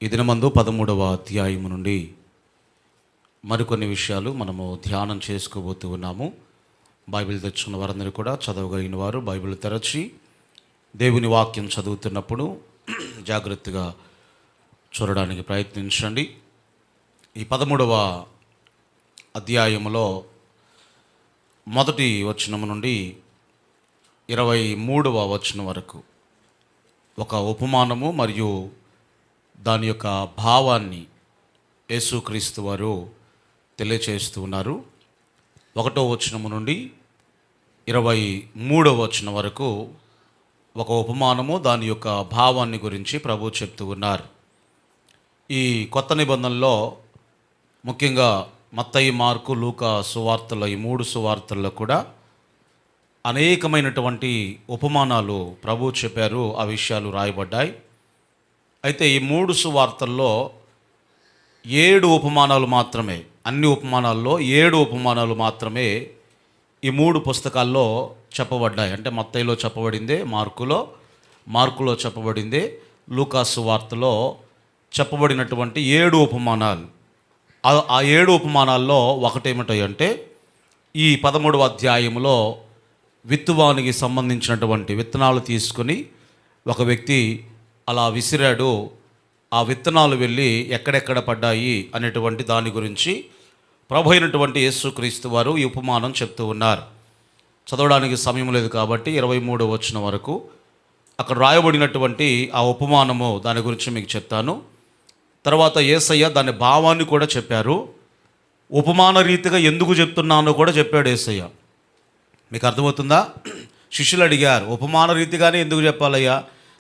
ఈ దినమందు 13వ అధ్యాయము నుండి మరికొన్ని విషయాలు మనము ధ్యానం చేసుకోబోతూ ఉన్నాము. బైబిల్ తెచ్చుకున్న వారందరూ కూడా చదవగలిగిన వారు బైబిల్ తెరచి దేవుని వాక్యం చదువుతున్నప్పుడు జాగ్రత్తగా చూడడానికి ప్రయత్నించండి. ఈ 13వ అధ్యాయములో మొదటి వచనం నుండి 23వ వచనం వరకు ఒక ఉపమానము మరియు దాని యొక్క భావాన్ని యేసుక్రీస్తు వారు తెలియచేస్తూ ఉన్నారు. 1వ వచనము నుండి 23వ వచనం వరకు ఒక ఉపమానము దాని యొక్క భావాన్ని గురించి ప్రభు చెప్తూ ఉన్నారు. ఈ కొత్త నిబంధనలో ముఖ్యంగా మత్తయి, మార్కు, లూకా సువార్తల ఈ 3 సువార్తల్లో కూడా అనేకమైనటువంటి ఉపమానాలు ప్రభు చెప్పారు. ఆ విషయాలు రాయబడ్డాయి. అయితే ఈ 3 సువార్తల్లో 7 ఉపమానాలు మాత్రమే, అన్ని ఉపమానాల్లో 7 ఉపమానాలు మాత్రమే ఈ 3 పుస్తకాల్లో చెప్పబడ్డాయి. అంటే మత్తయిలో చెప్పబడిందే, మార్కులో చెప్పబడిందే, లూకా సువార్తలో చెప్పబడినటువంటి 7 ఉపమానాలు. ఆ 7 ఉపమానాల్లో ఒకటేమిటంటే ఈ 13వ అధ్యాయంలో విత్తువానికి సంబంధించినటువంటి విత్తనాలు తీసుకొని ఒక వ్యక్తి అలా విసిరాడు. ఆ విత్తనాలు వెళ్ళి ఎక్కడెక్కడ పడ్డాయి అనేటువంటి దాని గురించి ప్రభు అయినటువంటి యేసుక్రీస్తు వారు ఈ ఉపమానం చెప్తూ ఉన్నారు. చదవడానికి సమయం లేదు కాబట్టి 23వ వచనం వరకు అక్కడ రాయబడినటువంటి ఆ ఉపమానము దాని గురించి మీకు చెప్తాను. తర్వాత యేసయ్య దాని భావాన్ని కూడా చెప్పారు. ఉపమాన రీతిగా ఎందుకు చెప్తున్నానో కూడా చెప్పాడు యేసయ్య. మీకు అర్థమవుతుందా? శిష్యులు అడిగారు, ఉపమాన రీతిగానే ఎందుకు చెప్పాలయ్యా,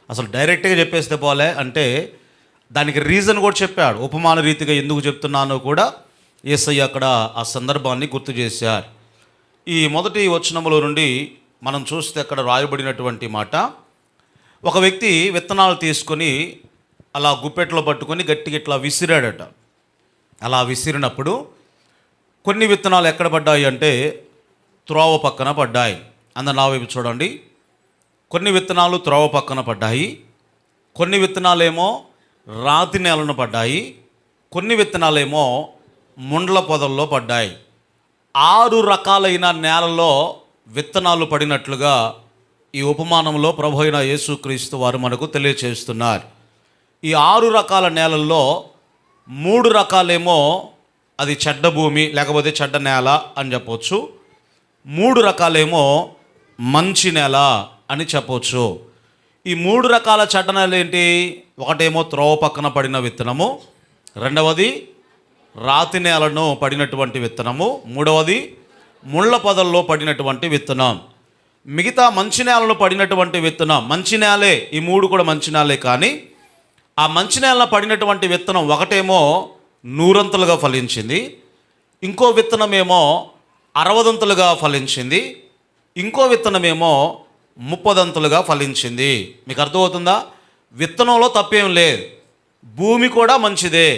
అసలు డైరెక్ట్గా చెప్పేస్తే పోలే అంటే దానికి రీజన్ కూడా చెప్పాడు. ఉపమాన రీతిగా ఎందుకు చెప్తున్నానో కూడా యేసయ్య అక్కడ ఆ సందర్భాన్ని గుర్తు చేశారు. ఈ మొదటి వచనములో నుండి మనం చూస్తే అక్కడ రాయబడినటువంటి మాట, ఒక వ్యక్తి విత్తనాలు తీసుకొని అలా గుప్పెట్లో పట్టుకొని గట్టిగా ఇట్లా విసిరాడట. అలా విసిరినప్పుడు కొన్ని విత్తనాలు ఎక్కడ పడ్డాయి అంటే త్రోవ పక్కన పడ్డాయి. అందరు నా వైపు చూడండి. కొన్ని విత్తనాలు త్రోవ పక్కన పడ్డాయి, కొన్ని విత్తనాలేమో రాతి నేలను పడ్డాయి, కొన్ని విత్తనాలేమో ముండ్ల పొదల్లో పడ్డాయి. 6 రకాలైన నేలలో విత్తనాలు పడినట్లుగా ఈ ఉపమానంలో ప్రభు అయిన యేసుక్రీస్తు వారు మనకు తెలియచేస్తున్నారు. ఈ 6 రకాల నేలల్లో 3 రకాలేమో అది చెడ్డ భూమి లేకపోతే చెడ్డ నేల అని చెప్పవచ్చు. 3 రకాలేమో మంచి నేల అని చెప్పవచ్చు. ఈ 3 రకాల చెడ్డ నేల ఏంటి? ఒకటేమో త్రోవ పక్కన పడిన విత్తనము, రెండవది రాతి నేలను పడినటువంటి విత్తనము, మూడవది ముళ్ళ పొదల్లో పడినటువంటి విత్తనం. మిగతా మంచి నేలను పడినటువంటి విత్తనం మంచి నేలే, ఈ 3 కూడా మంచి నేలే. కానీ ఆ మంచి నేలలో పడినటువంటి విత్తనం ఒకటేమో 100 ఫలించింది, ఇంకో విత్తనమేమో 60 ఫలించింది, ఇంకో విత్తనమేమో 30 ఫలించింది. మీకు అర్థమవుతుందా? విత్తనంలో తప్పేం లేదు, భూమి కూడా మంచిదే.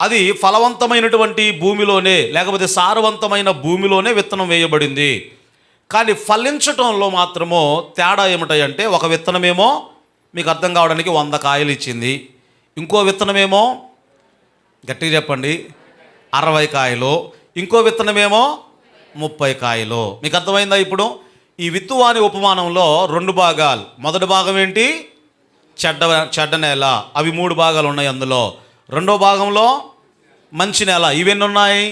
అది ఫలవంతమైనటువంటి భూమిలోనే లేకపోతే సారవంతమైన భూమిలోనే విత్తనం వేయబడింది. కానీ ఫలించటంలో మాత్రమో తేడా ఏమిటంటే ఒక విత్తనమేమో మీకు అర్థం కావడానికి 100 కాయలు ఇచ్చింది, ఇంకో విత్తనమేమో గట్టిగా చెప్పండి 60 కాయలు, ఇంకో విత్తనమేమో 30 కాయలు. మీకు అర్థమైందా? ఇప్పుడు ఈ విత్తువాని ఉపమానంలో 2 భాగాలు. మొదటి భాగం ఏంటి? చెడ్డ నేల, అవి 3 భాగాలు ఉన్నాయి అందులో. రెండో భాగంలో మంచి నేల, ఇవన్నీ ఉన్నాయి,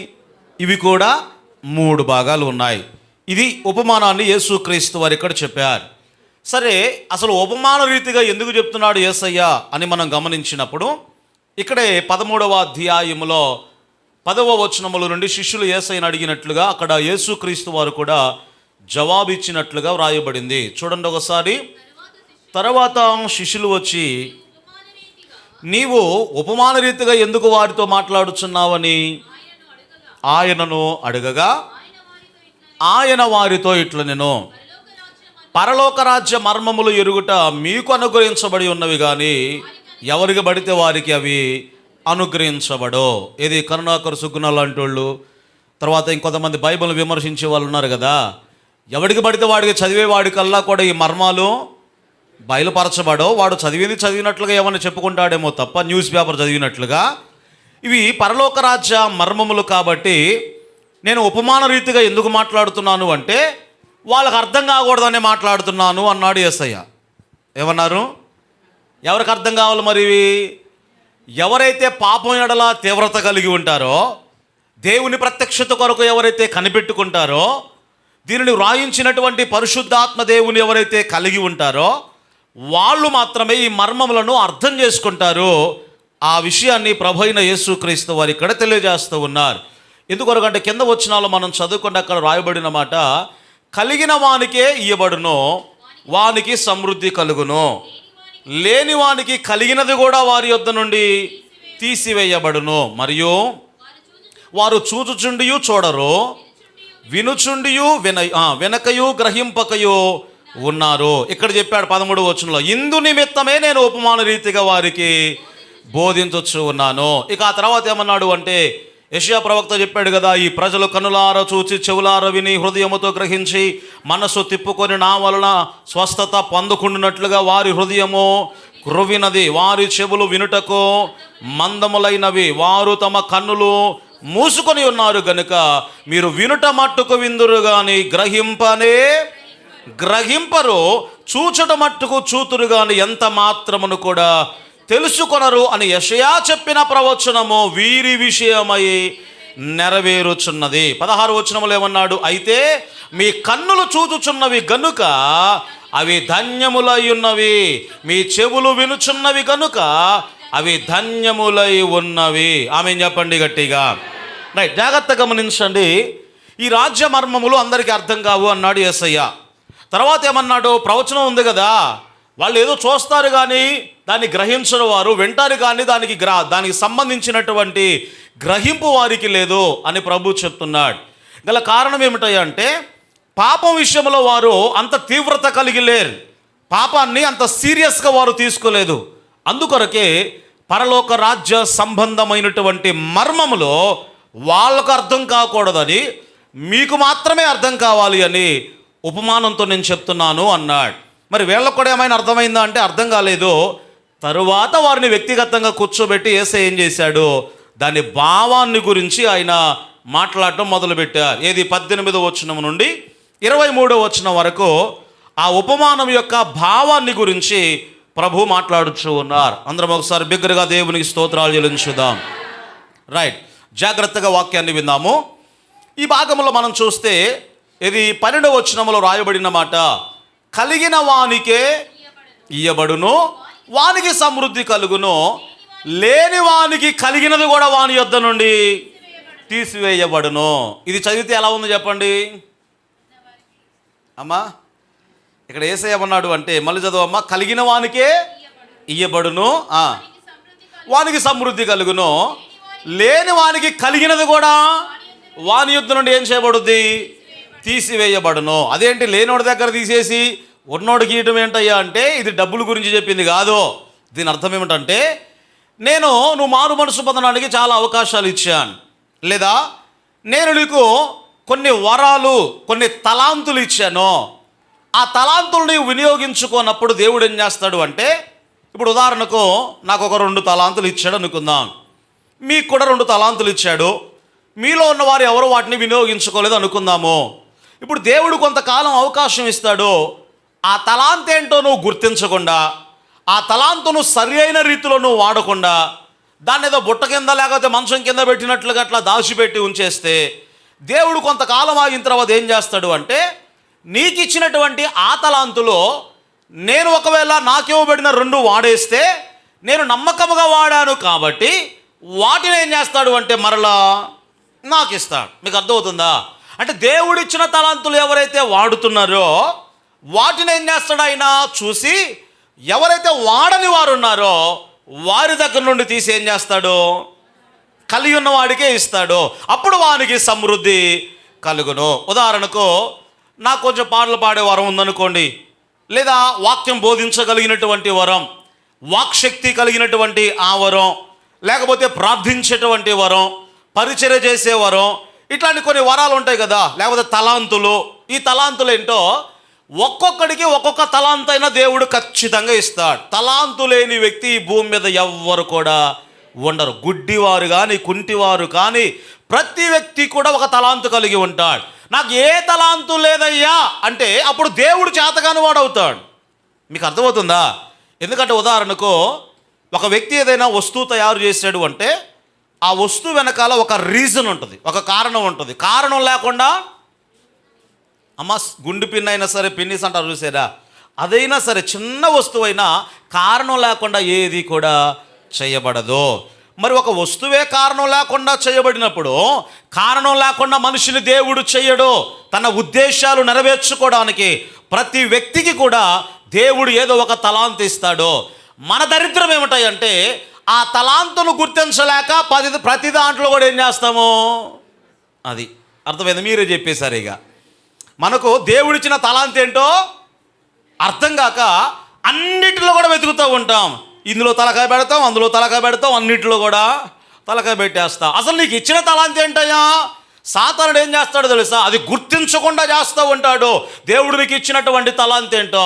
ఇవి కూడా 3 భాగాలు ఉన్నాయి. ఇది ఉపమానాన్ని యేసుక్రీస్తు వారు ఇక్కడ చెప్పారు. సరే, అసలు ఉపమాన రీతిగా ఎందుకు చెప్తున్నాడు యేసయ్య అని మనం గమనించినప్పుడు ఇక్కడే 13వ అధ్యాయములో 10వ వచనముల నుండి శిష్యులు యేసయ్యను అడిగినట్లుగా అక్కడ యేసుక్రీస్తు వారు కూడా జవాబిచ్చినట్లుగా వ్రాయబడింది. చూడండి ఒకసారి. తర్వాత శిష్యులు వచ్చి, నీవు ఉపమాన రీతిగా ఎందుకు వారితో మాట్లాడుచున్నావని ఆయనను అడగగా ఆయన వారితో ఇట్లా, నేను పరలోక రాజ్య మర్మములు ఎరుగుట మీకు అనుగ్రహించబడి ఉన్నవి కానీ ఎవరికి పడితే వారికి అవి అనుగ్రహించబడో. ఇది కరుణాకర్ సుగ్గుణ లాంటి వాళ్ళు, తర్వాత ఇంకొంతమంది బైబిల్ విమర్శించే వాళ్ళు ఉన్నారు కదా, ఎవడికి పడితే వాడికి చదివేవాడికల్లా కూడా ఈ మర్మాలు బయలుపరచబడో, వాడు చదివినట్లుగా ఏమన్నా చెప్పుకుంటాడేమో తప్ప న్యూస్ పేపర్ చదివినట్లుగా. ఇవి పరలోక రాజ్య మర్మములు కాబట్టి నేను ఉపమాన రీతిగా ఎందుకు మాట్లాడుతున్నాను అంటే వాళ్ళకి అర్థం కాకూడదనే మాట్లాడుతున్నాను అన్నాడు యేసయ్య. ఏమన్నారు? ఎవరికి అర్థం కావాలి మరి? ఎవరైతే పాపం ఎడల తీవ్రత కలిగి ఉంటారో, దేవుని ప్రత్యక్షత కొరకు ఎవరైతే కనిపెట్టుకుంటారో, దీనిని వ్రాయించినటువంటి పరిశుద్ధాత్మ దేవుని ఎవరైతే కలిగి ఉంటారో వాళ్ళు మాత్రమే ఈ మర్మములను అర్థం చేసుకుంటారు. ఆ విషయాన్ని ప్రభు అయిన యేసుక్రీస్తు వారు ఇక్కడ తెలియజేస్తూ ఉన్నారు. ఎందుకొరకంటే కింద వచనాల్లో మనం చదువుకుంటే అక్కడ రాయబడిన మాట, కలిగిన వానికే ఇయ్యబడును, వానికి సమృద్ధి కలుగును, లేని వానికి కలిగినది కూడా వారి యొద్ద నుండి తీసివేయబడును. మరియు వారు చూచుచుండియు చూడరు, వినుచుండియు వెనకయు గ్రహింపకయు ఉన్నారు. ఇక్కడ చెప్పాడు 13వ వచనంలో, ఇందు నిమిత్తమే నేను ఉపమాన రీతిగా వారికి బోధించొచ్చు ఉన్నాను. ఇక ఆ తర్వాత ఏమన్నాడు అంటే, యెషయా ప్రవక్త చెప్పాడు కదా, ఈ ప్రజలు కనులార చూచి చెవులార విని హృదయముతో గ్రహించి మనసు తిప్పుకొని నా వలన స్వస్థత పొందుకుంటున్నట్లుగా వారి హృదయము క్రొవ్వినది, వారి చెవులు వినుటకు మందములైనవి, వారు తమ కన్నులు మూసుకొని ఉన్నారు గనుక మీరు వినుట మట్టుకు విందురు గాని గ్రహింపరు, చూచుట మట్టుకు చూతురు గాని ఎంత మాత్రమును కూడా తెలుసుకొనరు అని యెషయా చెప్పిన ప్రవచనము వీరి విషయమై నెరవేరుచున్నది. 16వ వచనములో ఏమన్నాడు? అయితే మీ కన్నులు చూచుచున్నవి గనుక అవి ధన్యములై ఉన్నవి, మీ చెవులు వినుచున్నవి గనుక అవి ధన్యములై ఉన్నవి. ఆమెన్ చెప్పండి గట్టిగా. రైట్, జాగ్రత్త గమనించండి. ఈ రాజ్య మర్మములు అందరికీ అర్థం కావు అన్నాడు యేసయ్య. తర్వాత ఏమన్నాడు? ప్రవచనం ఉంది కదా, వాళ్ళు ఏదో చూస్తారు కానీ దాన్ని గ్రహించరు, వారు వింటారు కానీ దానికి సంబంధించినటువంటి గ్రహింపు వారికి లేదు అని ప్రభు చెప్తున్నాడు. గల కారణం ఏమిటయ్యా అంటే, పాపం విషయంలో వారు అంత తీవ్రత కలిగి లేరు, పాపాన్ని అంత సీరియస్గా వారు తీసుకోలేదు. అందుకొరకే పరలోక రాజ్య సంబంధమైనటువంటి మర్మములో వాళ్ళకు అర్థం కాకూడదని, మీకు మాత్రమే అర్థం కావాలి అని ఉపమానంతో నేను చెప్తున్నాను అన్నాడు. మరి వీళ్ళకు కూడా ఏమైనా అర్థమైందా అంటే అర్థం కాలేదు. తరువాత వారిని వ్యక్తిగతంగా కూర్చోబెట్టి యేసయ్య ఏం చేశాడు, దాని భావాన్ని గురించి ఆయన మాట్లాడటం మొదలుపెట్టారు. ఏది 18వ వచనం నుండి 23వ వచనం వరకు ఆ ఉపమానం యొక్క భావాన్ని గురించి ప్రభు మాట్లాడుచూ ఉన్నారు. అందరం ఒకసారి బిగ్గరగా దేవునికి స్తోత్రాలు చెల్లించుదాం. రైట్, జాగ్రత్తగా వాక్యాన్ని విందాము. ఈ భాగంలో మనం చూస్తే ఇది 12వ వచనంలో రాయబడిన మాట, కలిగిన వానికే ఇయ్యబడును, వానికి సమృద్ధి కలుగును, లేని వానికి కలిగినది కూడా వాని యొద్ద నుండి తీసివేయబడును. ఇది చదివితే ఎలా ఉందో చెప్పండి అమ్మా. ఇక్కడ యేసయ్య ఏమన్నాడు అంటే, మళ్ళీ చదవమ్మా, కలిగిన వానికే ఇయ్యబడును, వానికి సమృద్ధి కలుగును, లేని వానికి కలిగినది కూడా వాని యొద్ద నుండి ఏం చేయబడుద్ది? తీసివేయబడును. అదేంటి లేనోడి దగ్గర తీసేసి ఉన్నోడికి ఇయటం ఏంటయ్యా అంటే, ఇది డబ్బుల గురించి చెప్పింది కాదు. దీని అర్థం ఏమిటంటే, నువ్వు మారు మనసు పొందడానికి చాలా అవకాశాలు ఇచ్చాను, లేదా నేను నీకు కొన్ని వరాలు, కొన్ని తలాంతులు ఇచ్చాను. ఆ తలాంతులు నీవు వినియోగించుకున్నప్పుడు దేవుడు ఏం చేస్తాడు అంటే, ఇప్పుడు ఉదాహరణకు నాకు ఒక 2 తలాంతులు ఇచ్చాడు అనుకుందాం, మీకు కూడా 2 తలాంతులు ఇచ్చాడు. మీలో ఉన్నవారు ఎవరు వాటిని వినియోగించుకోలేదు అనుకుందాము. ఇప్పుడు దేవుడు కొంతకాలం అవకాశం ఇస్తాడు. ఆ తలాంత్ ఏంటో నువ్వు గుర్తించకుండా, ఆ తలాంతును సరి అయిన రీతిలో నువ్వు వాడకుండా, దాన్ని ఏదో బుట్ట కింద లేకపోతే మంచం కింద పెట్టినట్లుగా అట్లా దాచిపెట్టి ఉంచేస్తే, దేవుడు కొంతకాలం ఆగిన తర్వాత ఏం చేస్తాడు అంటే, నీకు ఇచ్చినటువంటి ఆ తలాంతులో నేను ఒకవేళ నాకివ్వబడిన 2 వాడేస్తే, నేను నమ్మకముగా వాడాను కాబట్టి వాటిని ఏం చేస్తాడు అంటే మరలా నాకు ఇస్తాడు. మీకు అర్థమవుతుందా? అంటే దేవుడిచ్చిన తలాంతులు ఎవరైతే వాడుతున్నారో వాటిని ఏం చేస్తాడు ఆయన చూసి, ఎవరైతే వాడని వారు ఉన్నారో వారి దగ్గర నుండి తీసి ఏం చేస్తాడు? కలిగి ఉన్న వాడికే ఇస్తాడు. అప్పుడు వానికి సమృద్ధి కలుగును. ఉదాహరణకు నాకు కొంచెం పాటలు పాడే వరం ఉందనుకోండి, లేదా వాక్యం బోధించగలిగినటువంటి వరం, వాక్శక్తి కలిగినటువంటి ఆ వరం, లేకపోతే ప్రార్థించేటువంటి వరం, పరిచర్య చేసే వరం, ఇట్లాంటి కొన్ని వరాలు ఉంటాయి కదా, లేకపోతే తలాంతులు. ఈ తలాంతులు ఏంటో ఒక్కొక్కడికి ఒక్కొక్క తలాంతైనా దేవుడు ఖచ్చితంగా ఇస్తాడు. తలాంతు లేని వ్యక్తి ఈ భూమి మీద ఎవ్వరు కూడా ఉండరు. గుడ్డివారు కానీ, కుంటివారు కానీ, ప్రతి వ్యక్తి కూడా ఒక తలాంతు కలిగి ఉంటాడు. నాకు ఏ తలాంతు లేదయ్యా అంటే అప్పుడు దేవుడు చేతగాని వాడు అవుతాడు. మీకు అర్థమవుతుందా? ఎందుకంటే ఉదాహరణకు ఒక వ్యక్తి ఏదైనా వస్తువు తయారు చేసాడు అంటే ఆ వస్తువు వెనకాల ఒక రీజన్ ఉంటుంది, ఒక కారణం ఉంటుంది. కారణం లేకుండా అమ్మ గుండు పిన్ అయినా సరే, పిన్నిస్ అంటారు చూసారా, అదైనా సరే చిన్న వస్తువైనా కారణం లేకుండా ఏది కూడా చేయబడదు. మరి ఒక వస్తువే కారణం లేకుండా చేయబడినప్పుడు కారణం లేకుండా మనిషిని దేవుడు చేయడు. తన ఉద్దేశాలు నెరవేర్చుకోవడానికి ప్రతి వ్యక్తికి కూడా దేవుడు ఏదో ఒక తలాంతు ఇస్తాడు. మన దరిద్రం ఏమిటాయంటే ఆ తలాంతును గుర్తించలేక ప్రతి దాంట్లో కూడా ఏం చేస్తాము, అది అర్థమైంది, మీరే చెప్పేశారు. ఇక మనకు దేవుడిచ్చిన తలాంతు ఏంటో అర్థం కాక అన్నిటిలో కూడా వెతుకుతూ ఉంటాం. ఇందులో తలకాయ పెడతాం, అందులో తలకాయ పెడతాం, అన్నింటిలో కూడా తలకాయ పెట్టేస్తాం. అసలు నీకు ఇచ్చిన తలాంతు ఏంటయ్యా? సాతానుడు ఏం చేస్తాడో తెలుసా? అది గుర్తించకుండా చేస్తూ ఉంటాడు. దేవుడు నీకు ఇచ్చినటువంటి తలాంతు ఏంటో.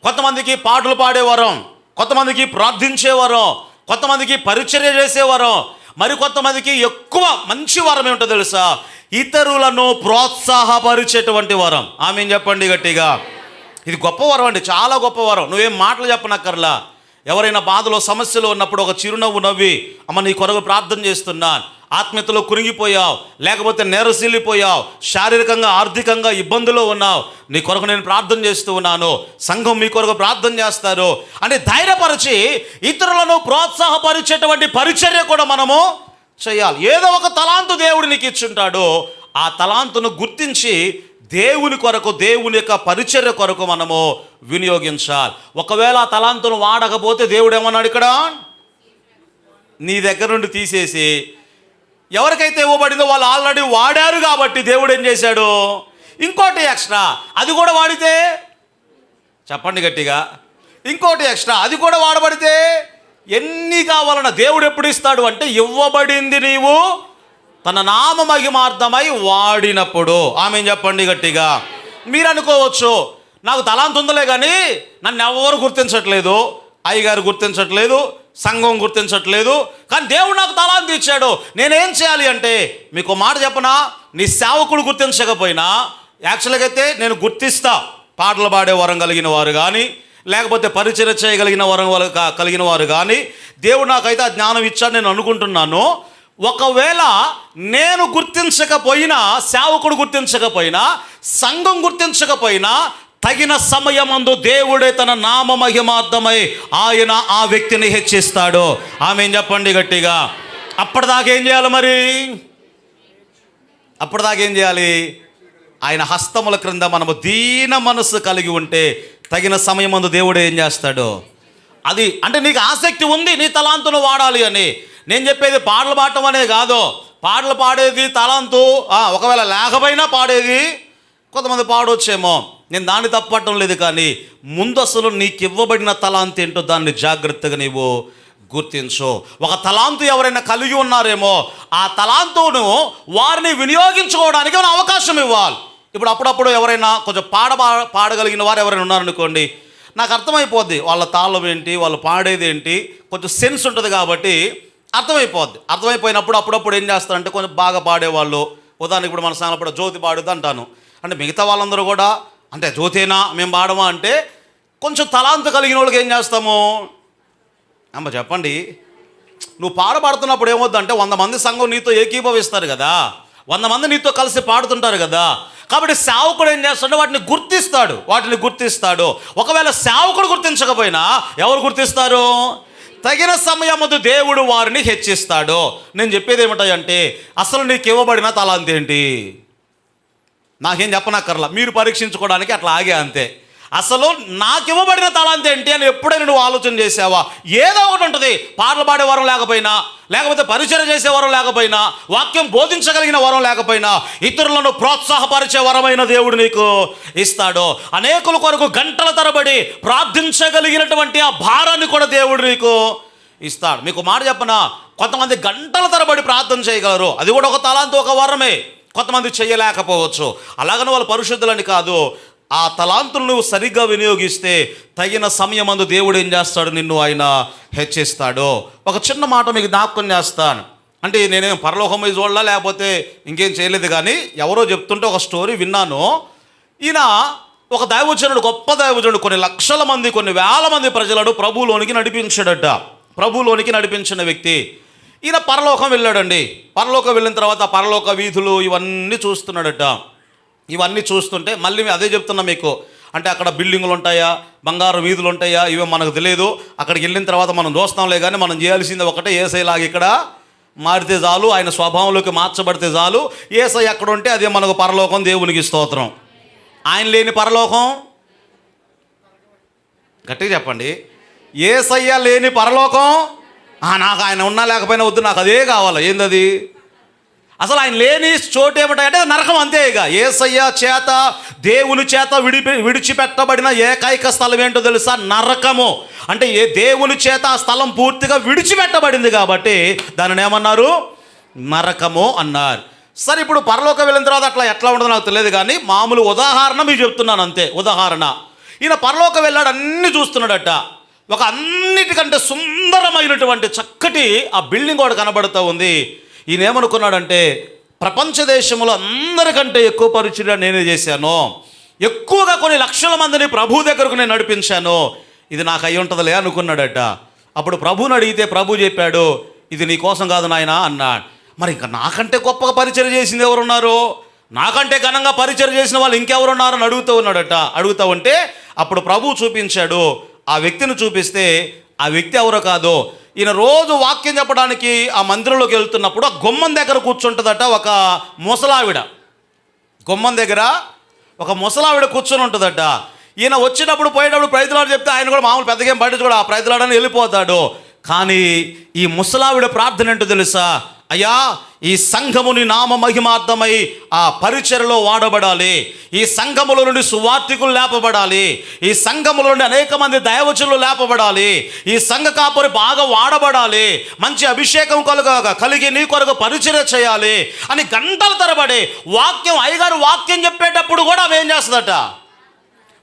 కొంతమందికి పాటలు పాడేవారం, కొంతమందికి ప్రార్థించేవారం, కొంతమందికి పరిచర్య చేసేవారం, మరి కొంతమందికి ఎక్కువ మంచి వరం ఏమిటో తెలుసా? ఇతరులను ప్రోత్సాహపరిచేటువంటి వరం. ఆమేన్ చెప్పండి గట్టిగా. ఇది గొప్ప వరం అండి, చాలా గొప్ప వరం. నువ్వేం మాటలు చెప్పనక్కర్లా. ఎవరైనా బాధలో సమస్యలు ఉన్నప్పుడు ఒక చిరునవ్వు నవ్వి, అమ్మ నీ కొరకు ప్రార్థన చేస్తున్నాను, ఆత్మీయతలో కురింగిపోయావు, లేకపోతే నేరసిల్లిపోయావు, శారీరకంగా ఆర్థికంగా ఇబ్బందులో ఉన్నావు, నీ కొరకు నేను ప్రార్థన చేస్తూ ఉన్నాను, సంఘం మీ కొరకు ప్రార్థన చేస్తారు అని ధైర్యపరిచి ఇతరులను ప్రోత్సాహపరిచేటువంటి పరిచర్య కూడా మనము చేయాలి. ఏదో ఒక తలాంతు దేవుడు నీకు ఇచ్చుంటాడు. ఆ తలాంతును గుర్తించి దేవుని కొరకు, దేవుని యొక్క పరిచర్య కొరకు మనము వినియోగించాలి. ఒకవేళ ఆ తలాంతును వాడకపోతే దేవుడు ఏమన్నాడు ఇక్కడ? నీ దగ్గర నుండి తీసేసి ఎవరికైతే ఇవ్వబడిందో వాళ్ళు ఆల్రెడీ వాడారు కాబట్టి దేవుడు ఏం చేశాడు? ఇంకోటి ఎక్స్ట్రా, అది కూడా వాడితే, చెప్పండి గట్టిగా, ఇంకోటి ఎక్స్ట్రా అది కూడా వాడబడితే ఎన్ని కావాలన్నా దేవుడు ఎప్పుడు ఇస్తాడు అంటే ఇవ్వబడింది నీవు తన నామ మహిమార్థమై వాడినప్పుడు. ఆమేన్ చెప్పండి గట్టిగా. మీరు అనుకోవచ్చు నాకు తలాంతు ఉందలే కానీ నన్ను ఎవరు గుర్తించట్లేదు, అయ్యగారు గుర్తించట్లేదు, సంఘం గుర్తించట్లేదు, కానీ దేవుడు నాకు తలాంతు ఇచ్చాడు, నేనేం చేయాలి అంటే మీకు మాట చెప్పనా, నీ సేవకుడు గుర్తించకపోయినా యాక్చువల్గా అయితే నేను గుర్తిస్తా. పాటలు పాడే వరం కలిగిన వారు కానీ, లేకపోతే పరిచర్య చేయగలిగిన వరం కలిగిన వారు కానీ దేవుడు నాకైతే ఆ జ్ఞానం ఇచ్చాడు నేను అనుకుంటున్నాను. ఒకవేళ నేను గుర్తించకపోయినా, సేవకుడు గుర్తించకపోయినా, సంఘం గుర్తించకపోయినా తగిన సమయమందు దేవుడే తన నామ మహిమార్థమై ఆయన ఆ వ్యక్తిని హెచ్చిస్తాడు. ఆమేన్ చెప్పండి గట్టిగా. అప్పటిదాకా ఏం చేయాలి మరి? అప్పటిదాకా ఏం చేయాలి? ఆయన హస్తముల క్రింద మనము దీన మనసు కలిగి ఉంటే తగిన సమయమందు దేవుడు ఏం చేస్తాడు? అది అంటే నీకు ఆసక్తి ఉంది నీ తలాంతును వాడాలి అని. నేను చెప్పేది పాటలు పాడటం అనేది కాదు. పాటలు పాడేది తలాంతు ఒకవేళ లేకపోయినా పాడేది కొంతమంది పాడవచ్చేమో, నేను దాన్ని తప్పట్టడం లేదు. కానీ ముందు అసలు నీకు ఇవ్వబడిన తలాంతు ఏంటో దాన్ని జాగ్రత్తగా నీవు గుర్తించు. ఒక తలాంతు ఎవరైనా కలిగి ఉన్నారేమో ఆ తలాంతును వారిని వినియోగించుకోవడానికి మనం అవకాశం ఇవ్వాలి. ఇప్పుడు అప్పుడప్పుడు ఎవరైనా కొంచెం పాడగలిగిన వారు ఎవరైనా ఉన్నారనుకోండి, నాకు అర్థమైపోద్ది వాళ్ళ తాళం ఏంటి, వాళ్ళు పాడేది ఏంటి, కొంచెం సెన్స్ ఉంటుంది కాబట్టి అర్థమైపోద్ది. అర్థమైపోయినప్పుడు అప్పుడప్పుడు ఏం చేస్తారంటే కొంచెం బాగా పాడేవాళ్ళు, ఉదాహరణకి ఇప్పుడు మన సానప్పుడు జ్యోతి పాడుద్ది అంటాను అంటే మిగతా వాళ్ళందరూ కూడా అంటే జ్యోతేనా మేము పాడమా అంటే కొంచెం తలాంతు కలిగిన వాళ్ళకి ఏం చేస్తాము? అమ్మ చెప్పండి, నువ్వు పాడుతున్నప్పుడు ఏమవుద్దంటే 100 మంది సంఘం నీతో ఏకీభవిస్తారు కదా, 100 మంది నీతో కలిసి పాడుతుంటారు కదా. కాబట్టి సేవకుడు ఏం చేస్తాడు? వాటిని గుర్తిస్తాడు. ఒకవేళ సేవకుడు గుర్తించకపోయినా ఎవరు గుర్తిస్తారు? తగిన సమయముందు దేవుడు వారిని హెచ్చిస్తాడు. నేను చెప్పేది ఏమిటంటే అసలు నీకు ఇవ్వబడిన తలాంతు ఏంటి? నాకేం చెప్పనక్కర్లా, మీరు పరీక్షించుకోవడానికి అట్లా ఆగే అంతే. అసలు నాకు ఇవ్వబడిన తలాంతు ఏంటి అని ఎప్పుడైనా నువ్వు ఆలోచన చేసావా? ఏదో ఒకటి ఉంటుంది. పాటలు పాడే వరం లేకపోయినా, లేకపోతే పరిచర్య చేసే వరం లేకపోయినా, వాక్యం బోధించగలిగిన వరం లేకపోయినా, ఇతరులను ప్రోత్సాహపరిచే వరమైన దేవుడు నీకు ఇస్తాడు. అనేకుల కొరకు గంటల తరబడి ప్రార్థించగలిగినటువంటి ఆ భారాన్ని కూడా దేవుడు నీకు ఇస్తాడు. మీకు మాట చెప్పనా, కొంతమంది గంటల తరబడి ప్రార్థన చేయగలరు, అది కూడా ఒక తలాంతు, ఒక వరమే. కొంతమంది చేయలేకపోవచ్చు. అలాగని వాళ్ళు పరిశుద్ధులని కాదు. ఆ తలాంతులు నువ్వు సరిగ్గా వినియోగిస్తే తగిన సమయమందు దేవుడు ఏం చేస్తాడు, నిన్ను ఆయన హెచ్చిస్తాడు. ఒక చిన్న మాట మీకు జ్ఞాపకం చేస్తాను. అంటే నేనేం పరలోకం మీద చూడలా, లేకపోతే ఇంకేం చేయలేదు, కానీ ఎవరో చెప్తుంటే ఒక స్టోరీ విన్నాను. ఈయన ఒక దైవజనుడు, గొప్ప దైవజనుడు, కొన్ని లక్షల మంది, కొన్ని వేల మంది ప్రజలను ప్రభువులోనికి నడిపించాడట. ప్రభువులోనికి నడిపించిన వ్యక్తి ఈయన పరలోకం వెళ్ళాడండి. పరలోకం వెళ్ళిన తర్వాత పరలోక వీధులు ఇవన్నీ చూస్తున్నాడట. ఇవన్నీ చూస్తుంటే మళ్ళీ అదే చెప్తున్నా మీకు, అంటే అక్కడ బిల్డింగులు ఉంటాయా, బంగారు వీధులు ఉంటాయా, ఇవే మనకు తెలియదు. అక్కడికి వెళ్ళిన తర్వాత మనం చూస్తాంలే, కానీ మనం చేయాల్సింది ఒకటే, యేసయ్యలాగా ఇక్కడ మారితే చాలు, ఆయన స్వభావంలోకి మార్చబడితే చాలు. యేసయ్య ఎక్కడ ఉంటే అదే మనకు పరలోకం, దేవునికి స్తోత్రం. ఆయన లేని పరలోకం, గట్టిగా చెప్పండి, యేసయ్య లేని పరలోకం. నాకు ఆయన ఉన్నా లేకపోయినా వద్దు, నాకు అదే కావాలి. ఏందది? అసలు ఆయన లేని చోటు ఏమిటంటే నరకం, అంతే. ఇక యేసయ్య చేత, దేవుని చేత విడిచిపెట్టబడిన ఏకైక స్థలం ఏంటో తెలుసా? నరకము. అంటే దేవుని చేత ఆ స్థలం పూర్తిగా విడిచిపెట్టబడింది కాబట్టి దానిని ఏమన్నారు? నరకము అన్నారు. సరే, ఇప్పుడు పరలోకం వెళ్ళిన తర్వాత అట్లా ఎట్లా ఉండదో నాకు తెలియదు, కానీ మామూలు ఉదాహరణ మీకు చెప్తున్నాను అంతే. ఉదాహరణ, ఈయన పరలోకం వెళ్ళాడు, అన్నీ చూస్తున్నాడట. ఒక అన్నిటికంటే సుందరమైనటువంటి చక్కటి ఆ బిల్డింగ్ కూడా కనబడుతూ ఉంది. ఈయన ఏమనుకున్నాడంటే, ప్రపంచ దేశంలో అందరికంటే ఎక్కువ పరిచర్య నేనే చేశాను, ఎక్కువగా కొన్ని లక్షల మందిని ప్రభు దగ్గరకు నేను నడిపించాను, ఇది నాకు అయి ఉంటుందిలే అనుకున్నాడట. అప్పుడు ప్రభుని అడిగితే ప్రభు చెప్పాడు, ఇది నీ కోసం కాదు నాయనా అన్నాడు. మరి ఇంకా నాకంటే గొప్పగా పరిచర్య చేసింది ఎవరున్నారు, నాకంటే ఘనంగా పరిచర్య చేసిన వాళ్ళు ఇంకెవరున్నారు అని అడుగుతూ ఉన్నాడట. అడుగుతూ ఉంటే అప్పుడు ప్రభు చూపించాడు. ఆ వ్యక్తిని చూపిస్తే ఆ వ్యక్తి ఎవరో కాదు, ఈయన రోజు వాక్యం చెప్పడానికి ఆ మందిరంలోకి వెళ్తున్నప్పుడు ఆ గుమ్మం దగ్గర కూర్చుంటుందట ఒక ముసలావిడ. గుమ్మం దగ్గర ఒక ముసలావిడ కూర్చొని ఉంటుందట. ఈయన వచ్చినప్పుడు పోయేటప్పుడు ప్రైతులాడు చెప్తే ఆయన కూడా మామూలు పెద్దగా ఏం పట్టించుకోడు, ఆ ప్రైతులాడని వెళ్ళిపోతాడు. కానీ ఈ ముసలావిడ ప్రార్థన ఏంటో తెలుసా? అయ్యా, ఈ సంఘముని నామ మహిమార్థమై ఆ పరిచర్యలో వాడబడాలి, ఈ సంఘముల నుండి సువార్తికులు లేపబడాలి, ఈ సంఘముల నుండి అనేక మంది దైవజనులు లేపబడాలి, ఈ సంఘ కాపురి బాగా వాడబడాలి, మంచి అభిషేకం కలిగి నీ కొరకు పరిచర్య చేయాలి అని గంటల తరబడి వాక్యం, అయ్యగారు వాక్యం చెప్పేటప్పుడు కూడా ఆమె ఏం చేస్తుందట?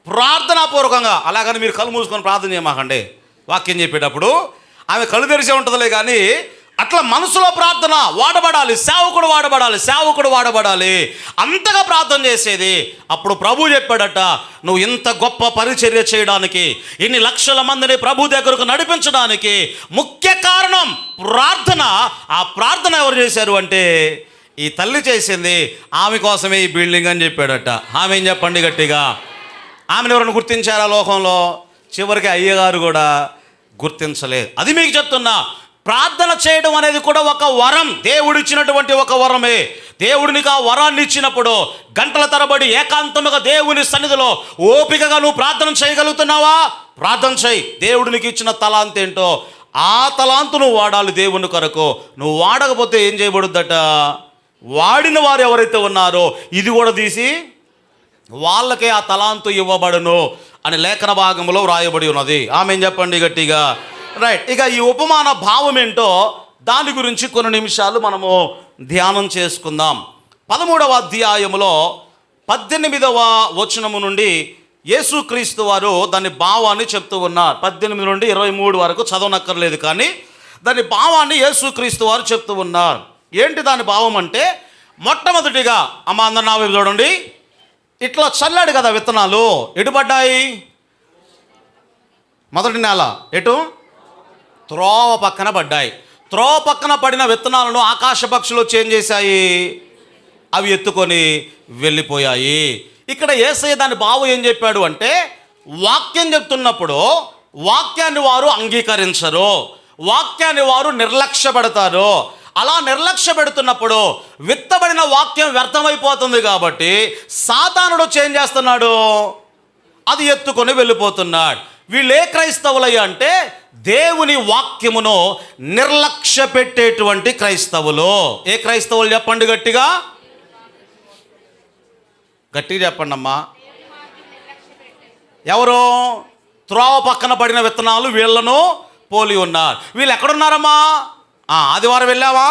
ప్రార్థనాపూర్వకంగా. అలాగని మీరు కళ్ళు మూసుకొని ప్రార్థన చేయమాకండి. వాక్యం చెప్పేటప్పుడు ఆమె కళ్ళు తెరిచే ఉంటుందిలే, కానీ అట్లా మనసులో ప్రార్థన వాడబడాలి, సేవకుడు వాడబడాలి, సేవకుడు వాడబడాలి, అంతగా ప్రార్థన చేసేది. అప్పుడు ప్రభు చెప్పాడట, నువ్వు ఇంత గొప్ప పరిచర్య చేయడానికి, ఇన్ని లక్షల మందిని ప్రభు దగ్గరకు నడిపించడానికి ముఖ్య కారణం ప్రార్థన. ఆ ప్రార్థన ఎవరు చేశారు అంటే ఈ తల్లి చేసింది. ఆమె కోసమే ఈ బిల్డింగ్ అని చెప్పాడట. ఆమె ఏం చెప్పండి గట్టిగా? ఆమెను ఎవరైనా గుర్తించారా లోకంలో? చివరికి అయ్యగారు కూడా గుర్తించలేదు. అది మీకు చెప్తున్నా, ప్రార్థన చేయడం అనేది కూడా ఒక వరం, దేవుడిచ్చినటువంటి ఒక వరమే. దేవుడినికి ఆ వరాన్ని ఇచ్చినప్పుడు గంటల తరబడి ఏకాంతముగా దేవుని సన్నిధిలో ఓపికగా నువ్వు ప్రార్థన చేయగలుగుతున్నావా? ప్రార్థన చేయి. దేవుడికి ఇచ్చిన తలాంత్ ఏంటో ఆ తలాంతు నువ్వు వాడాలి దేవుని కొరకు. నువ్వు వాడకపోతే ఏం చేయబడుద్దట? వాడిన వారు ఎవరైతే ఉన్నారో ఇది కూడా తీసి వాళ్ళకే ఆ తలాంతు ఇవ్వబడును అని లేఖన భాగంలో వ్రాయబడి ఉన్నది. ఆమె చెప్పండి గట్టిగా. రైట్. ఇక ఈ ఉపమాన భావం ఏంటో దాని గురించి కొన్ని నిమిషాలు మనము ధ్యానం చేసుకుందాం. 13వ అధ్యాయములో 18వ వచనము నుండి యేసుక్రీస్తు వారు దాని భావాన్ని చెప్తూ ఉన్నారు. 18 నుండి 23 వరకు చదవనక్కర్లేదు, కానీ దాని భావాన్ని యేసుక్రీస్తు వారు చెప్తూ ఉన్నారు. ఏంటి దాని భావం అంటే, మొట్టమొదటిగా అమ్మ అందరు నా వైపు చూడండి, ఇట్లా చల్లాడు కదా విత్తనాలు, ఎటు పడ్డాయి? మొదటి నేల ఎటు? త్రోవ పక్కన పడ్డాయి. త్రోవ పక్కన పడిన విత్తనాలను ఆకాశ పక్షులు చేంజ్ చేశాయి, అవి ఎత్తుకొని వెళ్ళిపోయాయి. ఇక్కడ యేసయ్య దాని భావం ఏం చెప్పాడు అంటే, వాక్యం చెప్తున్నప్పుడు వాక్యాన్ని వారు అంగీకరించరు, వాక్యాన్ని వారు నిర్లక్ష్యపెడతారు. అలా నిర్లక్ష్య పెడుతున్నప్పుడు విత్తబడిన వాక్యం వ్యర్థమైపోతుంది. కాబట్టి సాతానుడు చేంజ్ చేస్తున్నాడు, అది ఎత్తుకొని వెళ్ళిపోతున్నాడు. వీళ్ళే క్రైస్తవులయ్యా అంటే దేవుని వాక్యమును నిర్లక్ష్య పెట్టేటువంటి క్రైస్తవులు. ఏ క్రైస్తవులు చెప్పండి గట్టిగా? గట్టిగా చెప్పండి అమ్మా. ఎవరు? త్రోవ పక్కన పడిన విత్తనాలు వీళ్ళను పోలి ఉన్నారు. వీళ్ళు ఎక్కడున్నారమ్మా? ఆదివారం వెళ్ళావా?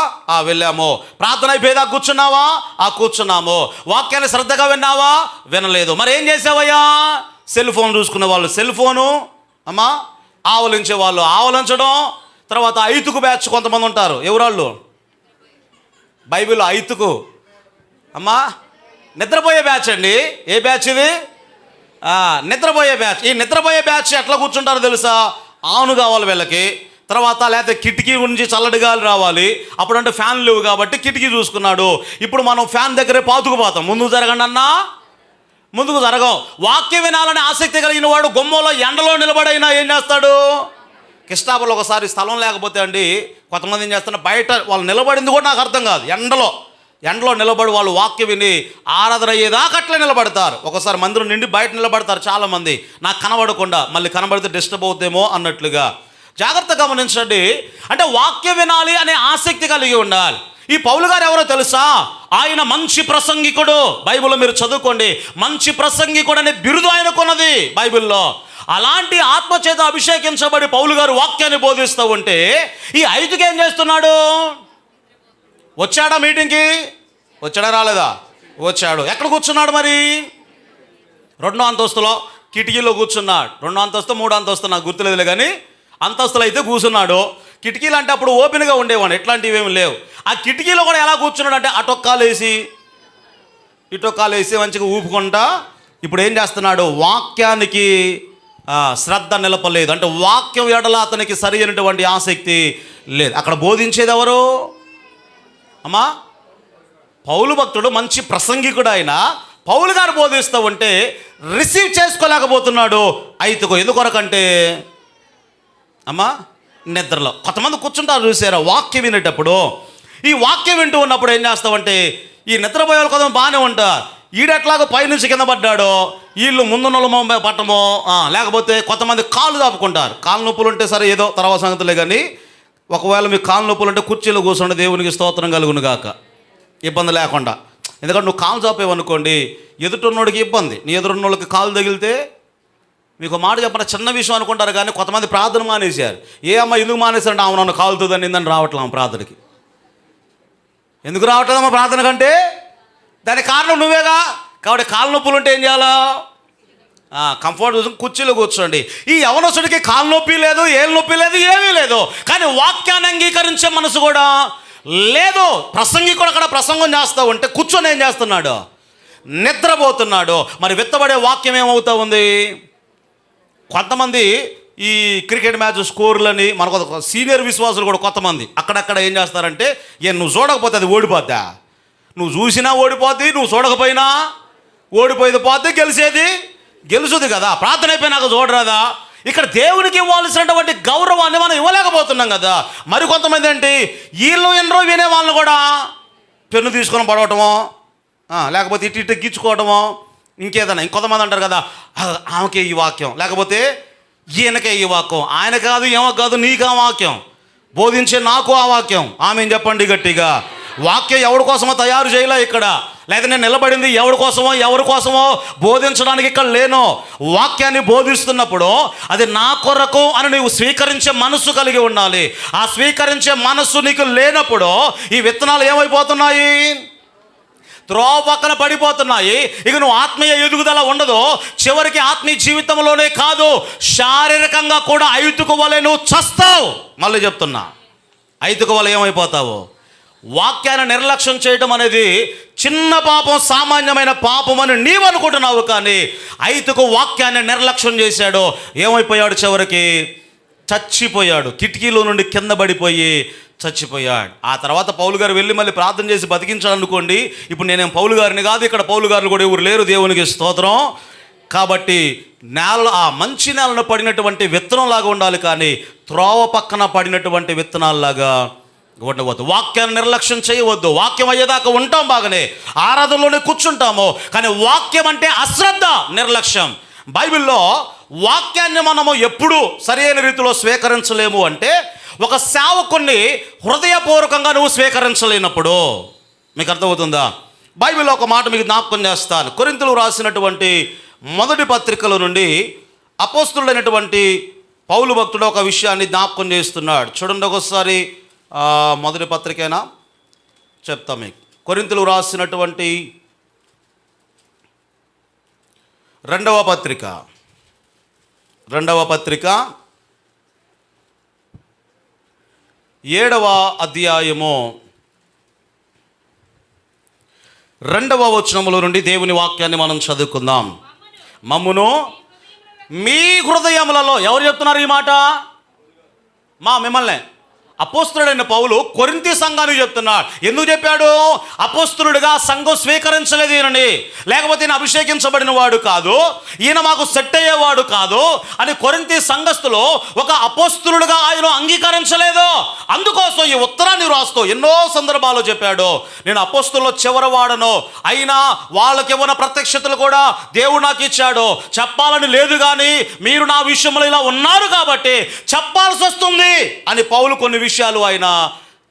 వెళ్ళాము. ప్రార్థన అయిపోయేదా కూర్చున్నావా? కూర్చున్నాము. వాక్యాన్ని శ్రద్ధగా విన్నావా? వినలేదు. మరి ఏం చేసావయ్యా? సెల్ ఫోన్ చూసుకునే వాళ్ళు సెల్ ఫోను, అమ్మా ఆవలించే వాళ్ళు ఆవలించడం. తర్వాత ఐతుకు బ్యాచ్ కొంతమంది ఉంటారు. ఎవరాళ్ళు? బైబిల్లో ఐతుకు, అమ్మా నిద్రపోయే బ్యాచ్ అండి. ఏ బ్యాచ్ ఇది? నిద్రపోయే బ్యాచ్. ఈ నిద్రపోయే బ్యాచ్ ఎట్లా కూర్చుంటారో తెలుసా? ఆను కావాలి వీళ్ళకి. తర్వాత లేకపోతే కిటికీ నుంచి చల్లటి గాలి రావాలి. అప్పుడంటే ఫ్యాన్ లేవు కాబట్టి కిటికీ చూసుకున్నాడు. ఇప్పుడు మనం ఫ్యాన్ దగ్గరే పాతుకుపోతాం. ముందుకు జరగండి అన్నా, ముందుకు జరగం. వాక్యం వినాలని ఆసక్తి కలిగిన వాడు గుమ్మంలో ఎండలో నిలబడైనా ఏం చేస్తాడు? కిష్టాపులో ఒకసారి స్థలం లేకపోతే అండి కొంతమంది ఏం చేస్తున్నా, బయట వాళ్ళు నిలబడింది కూడా నాకు అర్థం కాదు. ఎండలో నిలబడి వాళ్ళు వాక్యం విని ఆరాధన అయ్యేదాకా అట్లా నిలబడతారు. ఒకసారి మందిరం నిండి బయట నిలబడతారు చాలామంది, నాకు కనబడకుండా, మళ్ళీ కనబడితే డిస్టర్బ్ అవుతామో అన్నట్లుగా. జాగ్రత్తగా గమనించండి. అంటే వాక్యం వినాలి అనే ఆసక్తి కలిగి ఉండాలి. ఈ పౌలు గారు ఎవరో తెలుసా? ఆయన మంచి ప్రసంగికుడు. బైబిల్లో మీరు చదువుకోండి, మంచి ప్రసంగికుడు అనే బిరుదు ఆయనకున్నది బైబిల్లో. అలాంటి ఆత్మచేత అభిషేకించబడి పౌలు గారు వాక్యాన్ని బోధిస్తూ ఉంటే ఈ ఐదుకి ఏం చేస్తున్నాడు? వచ్చాడా మీటింగ్కి? వచ్చాడా రాలేదా? వచ్చాడు. ఎక్కడ కూర్చున్నాడు మరి? 2వ అంతస్తులో కిటికీలో కూర్చున్నాడు. 2వ అంతస్తు 3వ అంతస్తు నాకు గుర్తులేదులే, కానీ అంతస్తులు అయితే కూర్చున్నాడు. కిటికీలు అంటే అప్పుడు ఓపెన్గా ఉండేవాడు, ఎట్లాంటివి ఏమి లేవు. ఆ కిటికీలో కూడా ఎలా కూర్చున్నాడు అంటే అటొక్కాలు వేసి ఇటొక్కాలు వేసి మంచిగా ఊపుకుంటా. ఇప్పుడు ఏం చేస్తున్నాడు? వాక్యానికి శ్రద్ధ నిలపలేదు. అంటే వాక్యం ఎడల అతనికి సరి అయినటువంటి ఆసక్తి లేదు. అక్కడ బోధించేది ఎవరు? అమ్మా పౌలు భక్తుడు, మంచి ప్రసంగికుడు. ఆయన పౌలు గారు బోధిస్తూ ఉంటే రిసీవ్ చేసుకోలేకపోతున్నాడు. ఐదుకు ఎందుకొరకంటే అమ్మా నిద్రలో. కొంతమంది కూర్చుంటారు చూసారా వాక్యం వినేటప్పుడు. ఈ వాక్యం వింటూ ఉన్నప్పుడు ఏం చేస్తామంటే ఈ నిద్రపోయే వాళ్ళు కొంతమంది బాగానే ఉంటారు. ఈడెట్లాగో పైనుంచి కింద పడ్డాడో వీళ్ళు ముందు నొలమో పట్టమో, లేకపోతే కొంతమంది కాళ్ళు దాపుకుంటారు. కాళ్ళు నొప్పులు ఉంటే సరే ఏదో తర్వాత సంగతులే, కానీ ఒకవేళ మీకు కాళ్ళు నొప్పులు ఉంటే కుర్చీలో కూర్చోండి, దేవునికి స్తోత్రం కలుగును గాక, ఇబ్బంది లేకుండా. ఎందుకంటే నువ్వు కాలు చాపేవనుకోండి ఎదుటిన్నోడికి ఇబ్బంది. నీ ఎదురున్నోళ్ళకి కాలు తగిలితే, మీకు మాట చెప్పిన చిన్న విషయం అనుకుంటారు, కానీ కొంతమంది ప్రార్థన మానేశారు. ఏ అమ్మ ఎందుకు మానేశారంటే ఆమె నన్ను కాలుతుందని నిందని రావట్లే ప్రార్థనకి. ఎందుకు రావట్లేదమ్మా ప్రార్థన కంటే? దానికి కారణం నువ్వేగా. కాబట్టి కాలు నొప్పులు ఉంటే ఏం చేయాలా? కంఫర్ట్ చూసుకుని కుర్చీలో కూర్చోండి. ఈ యవనస్తుడికి కాలు నొప్పి లేదు, ఏళ్ళు నొప్పి లేదు, ఏమీ లేదు, కానీ వాక్యాన్ని అంగీకరించే మనసు కూడా లేదు. ప్రసంగి కూడా అక్కడ ప్రసంగం చేస్తూ ఉంటే కూర్చొని ఏం చేస్తున్నాడు? నిద్రపోతున్నాడు. మరి విత్తబడే వాక్యం ఏమవుతా ఉంది? కొంతమంది ఈ క్రికెట్ మ్యాచ్ స్కోర్లని మనకు సీనియర్ విశ్వాసులు కూడా కొంతమంది అక్కడక్కడ ఏం చేస్తారంటే, నువ్వు చూడకపోతే అది ఓడిపోద్దా? నువ్వు చూసినా ఓడిపోద్ది, నువ్వు చూడకపోయినా ఓడిపోయేది పోద్ది, గెలిచేది గెలుచుది కదా. ప్రార్థన అయిపోయినాక చూడరాదా? ఇక్కడ దేవునికి ఇవ్వాల్సినటువంటి గౌరవాన్ని మనం ఇవ్వలేకపోతున్నాం కదా. మరి కొంతమంది ఏంటి, వీళ్ళు ఎన్నో వినే వాళ్ళని కూడా పెన్ను తీసుకొని పడవటమో, లేకపోతే ఇటు గీచుకోవటమో, ఇంకేదన్నా. ఇంకొంతమంది అంటారు కదా, ఆమెకే ఈ వాక్యం, లేకపోతే ఈయనకే ఈ వాక్యం, ఆయన కాదు ఏమో కాదు నీకు ఆ వాక్యం బోధించే నాకు ఆ వాక్యం. ఆమె చెప్పండి గట్టిగా. వాక్యం ఎవరి కోసమో తయారు చేయలే ఇక్కడ, లేదా నేను నిలబడింది ఎవరి కోసమో బోధించడానికి ఇక్కడ లేను. వాక్యాన్ని బోధిస్తున్నప్పుడు అది నా కొరకు అని నీవు స్వీకరించే మనస్సు కలిగి ఉండాలి. ఆ స్వీకరించే మనస్సు నీకు లేనప్పుడు ఈ విత్తనాలు ఏమైపోతున్నాయి? త్రోవ పక్కన పడిపోతున్నాయి. ఇక నువ్వు ఆత్మీయ ఎదుగుదల ఉండదు. చివరికి ఆత్మీయ జీవితంలోనే కాదు, శారీరకంగా కూడా ఐతుకు వలె నువ్వు చస్తావు. మళ్ళీ చెప్తున్నా, ఐతుకు వలె ఏమైపోతావు? వాక్యాన్ని నిర్లక్ష్యం చేయడం అనేది చిన్న పాపం, సామాన్యమైన పాపం అని నీవు అనుకుంటున్నావు, కానీ ఐతుకు వాక్యాన్ని నిర్లక్ష్యం చేశాడు. ఏమైపోయాడు? చివరికి చచ్చిపోయాడు. కిటికీలో నుండి కింద పడిపోయి చచ్చిపోయాడు. ఆ తర్వాత పౌలు గారు వెళ్ళి మళ్ళీ ప్రార్థన చేసి బతికించాలనుకోండి. ఇప్పుడు నేనేం పౌలు గారిని కాదు, ఇక్కడ పౌలు గారు కూడా ఎవరు లేరు, దేవునికి స్తోత్రం. కాబట్టి నేల, ఆ మంచి నేలను పడినటువంటి విత్తనంలాగా ఉండాలి, కానీ త్రోవ పక్కన పడినటువంటి విత్తనాల్లాగా ఉండవద్దు. వాక్యాన్ని నిర్లక్ష్యం చేయవద్దు. వాక్యం అయ్యేదాకా ఉంటాం, బాగానే ఆరాధనలోనే కూర్చుంటాము, కానీ వాక్యం అంటే అశ్రద్ధ, నిర్లక్ష్యం. బైబిల్లో వాక్యాన్ని మనము ఎప్పుడు సరైన రీతిలో స్వీకరించలేము అంటే, ఒక సేవకుని హృదయపూర్వకంగా నువ్వు స్వీకరించలేనప్పుడు. మీకు అర్థమవుతుందా? బైబిల్లో ఒక మాట మీకు జ్ఞాపకం చేస్తాను. కొరింథీయులకు రాసినటువంటి మొదటి పత్రికల నుండి అపోస్తలుడైనటువంటి పౌలు భక్తుడు ఒక విషయాన్ని జ్ఞాపకం చేస్తున్నాడు. చూడండి ఒకసారి మొదటి పత్రికైనా చెప్తాం మీకు. కొరింథీయులకు రాసినటువంటి రెండవ పత్రిక 7వ అధ్యాయము 2వ వచనములో నుండి దేవుని వాక్యాన్ని మనం చదువుకుందాం. మమ్మును మీ హృదయములలో, ఎవరు చెప్తున్నారు ఈ మాట? మిమ్మల్ని అపోస్తలుడైన పౌలు కొరింథీ సంఘానికి చెప్తున్నాడు. ఎందుకు చెప్పాడు? అపోస్తలుడిగా సంఘం స్వీకరించలేదు ఈయనని, లేకపోతే ఈయన అభిషేకించబడిన వాడు కాదు, ఈయన మాకు సెట్ అయ్యేవాడు కాదు అని కొరింథీ సంఘస్థులు ఒక అపోస్తలుడిగా ఆయన అంగీకరించలేదు. అందుకోసం ఈ ఉత్తరాన్ని రాస్తూ ఎన్నో సందర్భాల్లో చెప్పాడు, నేను అపోస్తలుల్లో చివరి వాడను, అయినా వాళ్ళకి ఇవ్వన ప్రత్యక్షతలు కూడా దేవుడు నాకు ఇచ్చాడు, చెప్పాలని లేదు, కానీ మీరు నా విషయంలో ఇలా ఉన్నారు కాబట్టి చెప్పాల్సి వస్తుంది అని పౌలు కొన్ని విషయాలు ఆయన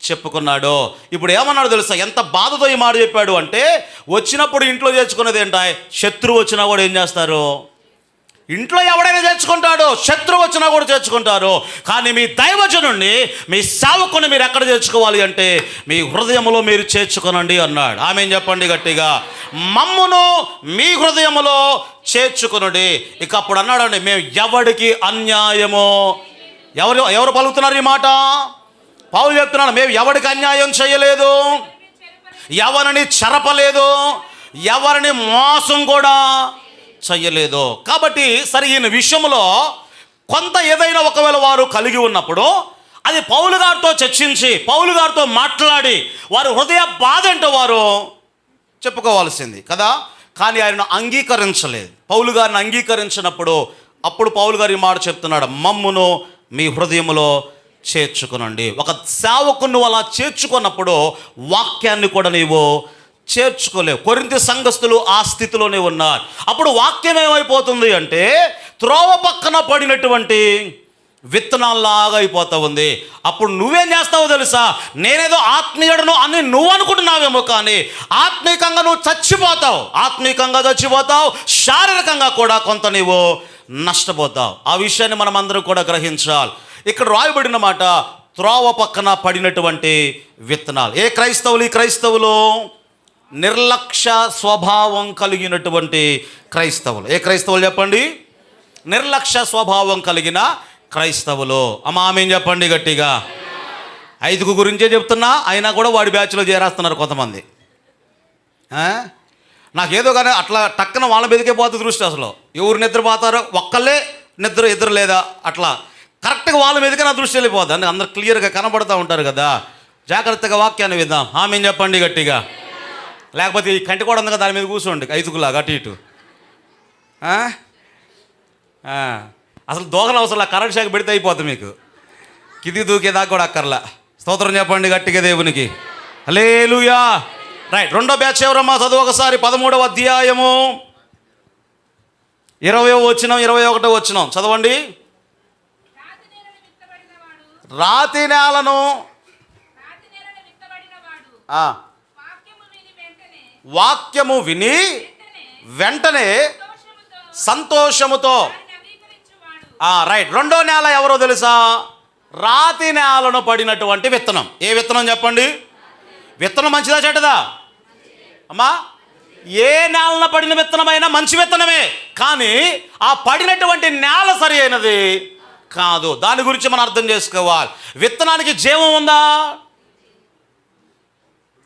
చెప్పుకున్నాడు. ఇప్పుడు ఏమన్నాడు తెలుసా? ఎంత బాధతో ఈ మాట చెప్పాడు అంటే, వచ్చినప్పుడు ఇంట్లో చేర్చుకునేది ఏంటాయ్? శత్రువు వచ్చినా కూడా ఏం చేస్తారు? ఇంట్లో ఎవడైనా చేర్చుకుంటాడు, శత్రువు వచ్చినా కూడా చేర్చుకుంటారు. కానీ మీ దైవజనుడిని, మీ సేవకుని మీరు ఎక్కడ చేర్చుకోవాలి అంటే మీ హృదయంలో మీరు చేర్చుకోనండి అన్నాడు. ఆమేన్ చెప్పండి గట్టిగా. మమ్మును మీ హృదయంలో చేర్చుకునండి. ఇక అప్పుడు అన్నాడండి, మేము ఎవడికి అన్యాయమో, ఎవరు పలుకుతున్నారు ఈ మాట? పౌలు చెప్తున్నాడు, మేము ఎవరికి అన్యాయం చేయలేదు, ఎవరిని చెరపలేదు, ఎవరిని మోసం కూడా చెయ్యలేదు. కాబట్టి సరే, ఈయన విషయంలో కొంత ఏదైనా ఒకవేళ వారు కలిగి ఉన్నప్పుడు అది పౌలు గారితో చర్చించి, పౌలు గారితో మాట్లాడి వారి హృదయ బాధ అంటే వారు చెప్పుకోవాల్సింది కదా. కానీ ఆయన అంగీకరించలేదు. పౌలు గారిని అంగీకరించినప్పుడు అప్పుడు పౌలు గారు ఈ మాట చెప్తున్నాడు, మమ్మును మీ హృదయంలో చేర్చుకునండి. ఒక సేవకును అలా చేర్చుకున్నప్పుడు వాక్యాన్ని కూడా నీవు చేర్చుకోలేవు. కొరింథీ సంఘస్థులు ఆ స్థితిలోనే ఉన్నారు. అప్పుడు వాక్యం ఏమైపోతుంది అంటే త్రోవ పక్కన పడినటువంటి విత్తనాల్లాగా అయిపోతూ ఉంది. అప్పుడు నువ్వేం చేస్తావో తెలుసా? నేనేదో ఆత్మీయుడను అని నువ్వు అనుకుంటున్నావేమో, కానీ ఆత్మీయంగా నువ్వు చచ్చిపోతావు. ఆత్మీయంగా చచ్చిపోతావు, శారీరకంగా కూడా కొంత నీవు నష్టపోతావు. ఆ విషయాన్ని మనం అందరం కూడా గ్రహించాలి. ఇక్కడ రాయబడిన మాట త్రోవ పక్కన పడినటువంటి విత్తనాలు. ఏ క్రైస్తవులు? ఈ క్రైస్తవులు నిర్లక్ష్య స్వభావం కలిగినటువంటి క్రైస్తవులు. ఏ క్రైస్తవులు చెప్పండి? నిర్లక్ష్య స్వభావం కలిగిన క్రైస్తవులు. ఆమేన్ చెప్పండి గట్టిగా. 5 గురించే చెప్తున్నా, అయినా కూడా వాడి బ్యాచ్లో చేరేస్తున్నారు కొంతమంది. నాకేదో కానీ అట్లా టక్కన వాళ్ళ మీదకే పోతుంది దృష్టి. అసలు ఎవరు నిద్రపోతారో, ఒక్కళ్ళే నిద్ర, ఇద్దరు లేదా అట్లా కరెక్ట్గా వాళ్ళ మీదకే నా దృష్టి వెళ్ళిపోతుంది. అంటే అందరు క్లియర్గా కనబడుతూ ఉంటారు కదా. జాగ్రత్తగా వాక్యాన్ని విద్దాం. ఆమేన్ చెప్పండి గట్టిగా. లేకపోతే ఈ కంటి కూడా ఉంది కదా, దాని మీద కూర్చోండి 5గులాగా అటు ఇటు. అసలు దోగలు అవసరం, కరెంట్ షాక్ పెడితే అయిపోతుంది మీకు. కిందికి దూకేదాకా కూడా అక్కర్లా. స్తోత్రం చెప్పండి గట్టిగా దేవునికి. హల్లెలూయా. రైట్, రెండో బ్యాచ్ ఎవరమ్మా? చదువు ఒకసారి. 13వ అధ్యాయము 20వ వచనం 21వ వచనం చదవండి. రాతి నేలను వాక్యము విని వెంటనే సంతోషముతో. రైట్, రెండో నేల ఎవరో తెలుసా? రాతి నేలను పడినటువంటి విత్తనం. ఏ విత్తనం చెప్పండి? విత్తనం మంచిదా చెడ్డదా అమ్మా? ఏ నేలన పడిన విత్తనమైనా మంచి విత్తనమే, కానీ ఆ పడినటువంటి నేల సరి అయినది కాదు. దాని గురించి మనం అర్థం చేసుకోవాలి. విత్తనానికి జీవం ఉందా?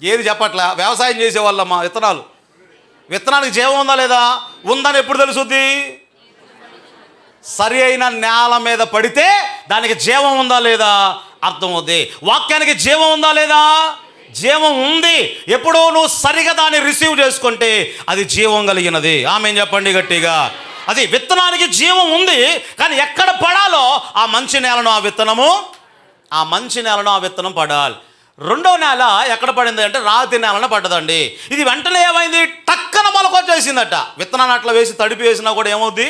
ఏది చెప్పట్లా? వ్యవసాయం చేసేవాళ్ళమ్మా విత్తనానికి జీవం ఉందా లేదా? ఉందని ఎప్పుడు తెలుసుద్ది? సరి అయిన నేల మీద పడితే దానికి జీవం ఉందా లేదా అర్థమవుద్ది. వాక్యానికి జీవం ఉందా లేదా? జీవం ఉంది. ఎప్పుడో నువ్వు సరిగా దాన్ని రిసీవ్ చేసుకుంటే అది జీవం కలిగినది. ఆమేన్ చెప్పండి గట్టిగా. అది విత్తనానికి జీవం ఉంది, కానీ ఎక్కడ పడాలో ఆ మంచి నేలను ఆ విత్తనం పడాలి. రెండో నేల ఎక్కడ పడింది అంటే రాతి నేలన పడ్డదండి. ఇది వెంటనే ఏమైంది? టక్కన మొలకొచ్చేసిందట. విత్తనాన్ని అట్లా వేసి తడిపి వేసినా కూడా ఏమవుద్ది?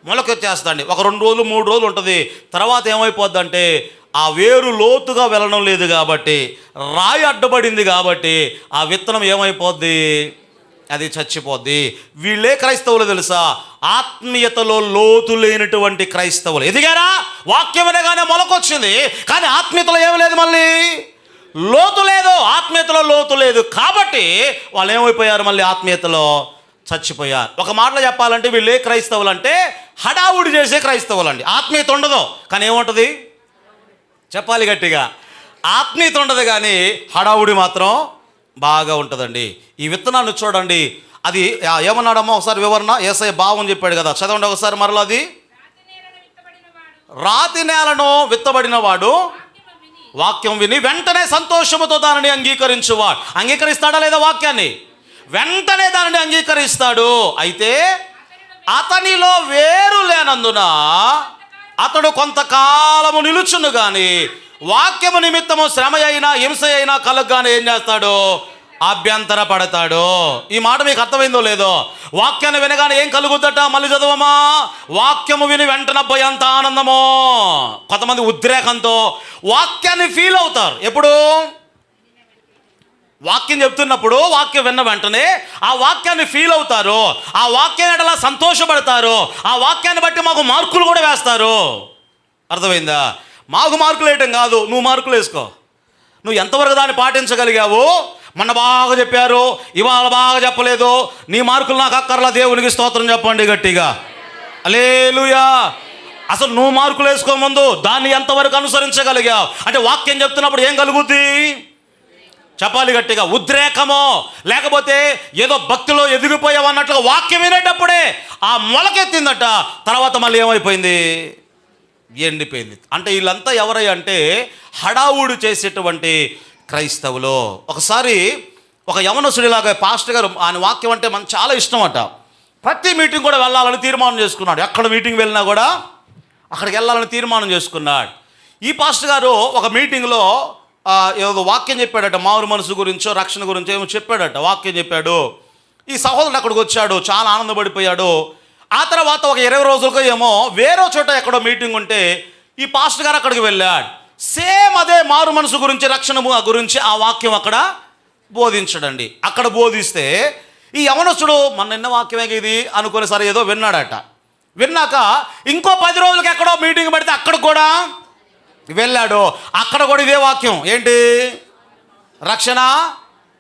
మొలకొచ్చేస్తుంది. ఒక 2 రోజులు 3 రోజులు ఉంటుంది. తర్వాత ఏమైపోద్ది అంటే ఆ వేరు లోతుగా వెళ్ళడం లేదు కాబట్టి, రాయి అడ్డపడింది కాబట్టి ఆ విత్తనం ఏమైపోద్ది? అది చచ్చిపోద్ది. వీళ్ళే క్రైస్తవులు తెలుసా? ఆత్మీయతలో లోతు లేనటువంటి క్రైస్తవులు. ఎదిగారా? వాక్యం వినగానే మొలకొచ్చింది, కానీ ఆత్మీయతలో ఏమి లేదు, మళ్ళీ లోతు లేదు, ఆత్మీయతలో లోతు లేదు. కాబట్టి వాళ్ళు ఏమైపోయారు? మళ్ళీ ఆత్మీయతలో చచ్చిపోయారు. ఒక మాటలో చెప్పాలంటే వీళ్ళే క్రైస్తవులు అంటే హడావుడి చేసే క్రైస్తవులు అండి. ఆత్మీయత ఉండదు, కానీ ఏముంటుంది? చెప్పాలి గట్టిగా, ఆత్మీయత ఉండదు కానీ హడావుడి మాత్రం బాగా ఉంటుందండి. ఈ విత్తనాన్ని చూడండి, అది ఏమన్నాడమ్మా ఒకసారి వివరణ? యేసయ్య భావం చెప్పాడు కదా, చదవండి ఒకసారి మరలా. అది రాతి నేలను విత్తబడిన వాడు వాక్యం విని వెంటనే సంతోషముతో దానిని అంగీకరించువాడు. అంగీకరిస్తాడా లేదా వాక్యాన్ని? వెంటనే దానిని అంగీకరిస్తాడు. అయితే అతనిలో వేరు లేనందున అతడు కొంతకాలము నిలుచును గాని వాక్యము నిమిత్తము శ్రమ అయినా హింస అయినా కలగ్గానే ఏం చేస్తాడు? అభ్యంతర పడతాడు. ఈ మాట మీకు అర్థమైందో లేదో? వాక్యాన్ని వినగానే ఏం కలుగుద్దట? మళ్ళీ చదవమా. వాక్యము విని వెంటనే ఎంత ఆనందమో. కొంతమంది ఉద్రేకంతో వాక్యాన్ని ఫీల్ అవుతారు. ఎప్పుడు? వాక్యం చెప్తున్నప్పుడు, వాక్యం విన్న వెంటనే ఆ వాక్యాన్ని ఫీల్ అవుతారు, ఆ వాక్యం ఎడలా సంతోషపడతారు, ఆ వాక్యాన్ని బట్టి మాకు మార్కులు కూడా వేస్తారు. అర్థమైందా? మాకు మార్కులు వేయటం కాదు, నువ్వు మార్కులు వేసుకో. నువ్వు ఎంతవరకు దాన్ని పాటించగలిగావు? మొన్న బాగా చెప్పారు, ఇవాళ బాగా చెప్పలేదు, నీ మార్కులు నాకు అక్కర్లా. దేవునికి స్తోత్రం చెప్పండి గట్టిగా. హల్లెలూయా. అసలు నువ్వు మార్కులు వేసుకో ముందు, దాన్ని ఎంతవరకు అనుసరించగలిగావు అంటే వాక్యం చెప్తున్నప్పుడు ఏం కలుగుద్ది? చెప్పాలి గట్టిగా. ఉద్రేకమో లేకపోతే ఏదో భక్తిలో ఎదిగిపోయావు అన్నట్లుగా వాక్యం వినేటప్పుడే ఆ మొలకెత్తిందట. తర్వాత మళ్ళీ ఏమైపోయింది? ఎండిపోయింది. అంటే వీళ్ళంతా ఎవరై అంటే హడావుడు చేసేటువంటి క్రైస్తవులు. ఒకసారి ఒక యవనసుడిలాగా పాస్టర్ గారు, ఆయన వాక్యం అంటే మనకు చాలా ఇష్టం అట. ప్రతి మీటింగ్ కూడా వెళ్ళాలని తీర్మానం చేసుకున్నాడు. ఎక్కడ మీటింగ్ వెళ్ళినా కూడా అక్కడికి వెళ్ళాలని తీర్మానం చేసుకున్నాడు. ఈ పాస్టర్ గారు ఒక మీటింగ్లో ఏదో వాక్యం చెప్పాడట, మారు మనసు గురించో రక్షణ గురించో ఏమో చెప్పాడట. వాక్యం చెప్పాడు. ఈ సహోదరుడు అక్కడికి వచ్చాడు, చాలా ఆనందపడిపోయాడు. ఆ తర్వాత ఒక 20 రోజులకో ఏమో వేరే చోట ఎక్కడో మీటింగ్ ఉంటే ఈ పాస్టర్ గారు అక్కడికి వెళ్ళాడు. సేమ్ అదే మారు మనసు గురించి, రక్షణ గురించి ఆ వాక్యం అక్కడ బోధించడండి. అక్కడ బోధిస్తే ఈ యవనస్తుడు మన నిన్న వాక్యమే ఇది అనుకుని సరే ఏదో విన్నాడట. విన్నాక ఇంకో 10 రోజులకి ఎక్కడో మీటింగ్ పెడితే అక్కడ కూడా వెళ్ళాడు. అక్కడ కూడా ఇదే వాక్యం. ఏంటి? రక్షణ.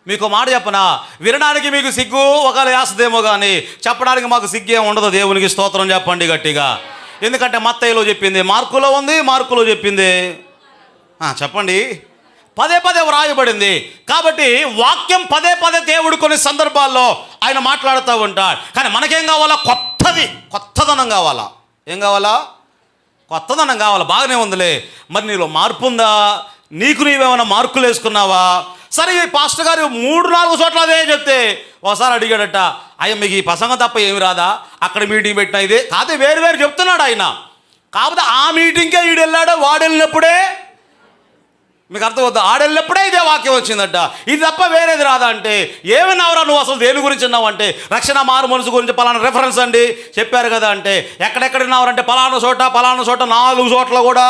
మీకు మాట చెప్పనా, వినడానికి మీకు సిగ్గు ఒకవేళ వేస్తుందేమో కానీ చెప్పడానికి మాకు సిగ్గేం ఉండదు. దేవునికి స్తోత్రం చెప్పండి గట్టిగా. ఎందుకంటే మత్తయిలో చెప్పింది మార్కులో ఉంది, మార్కులో చెప్పింది చెప్పండి పదే పదే వ్రాయబడింది. కాబట్టి వాక్యం పదే పదే దేవుడు కొన్ని సందర్భాల్లో ఆయన మాట్లాడుతూ ఉంటాడు. కానీ మనకేం కావాలా? కొత్తదనం కావాలా. ఏం కావాలా? కొత్తదనం కావాలి. బాగానే ఉందిలే, మరి నీలో మార్పు ఉందా? నీకు నీవేమైనా మార్కులు వేసుకున్నావా? సరే, ఈ పాస్టర్ గారు 3-4 చోట్ల అదే చెప్తే ఒకసారి అడిగాడట, అయ్యా మీకు ఈ ప్రసంగం తప్ప ఏమి రాదా? అక్కడ మీటింగ్ పెట్టినా ఇదే కాదే, వేరు చెప్తున్నాడు ఆయన. కాకపోతే ఆ మీటింగ్కే వీడు వెళ్ళాడు, వాడు వెళ్ళినప్పుడే మీకు అర్థమవుతుంది, ఆడెళ్ళినప్పుడే ఇదే వాక్యం వచ్చిందట. ఇది తప్ప వేరేది రాదా అంటే, ఏమన్నావురా నువ్వు అసలు దేని గురించి అన్నావు అంటే, రక్షణ మారు మనసు గురించి పలానా రెఫరెన్స్ అండి చెప్పారు కదా అంటే, ఎక్కడెక్కడ విన్నారంటే పలానా చోట 4 చోట్ల కూడా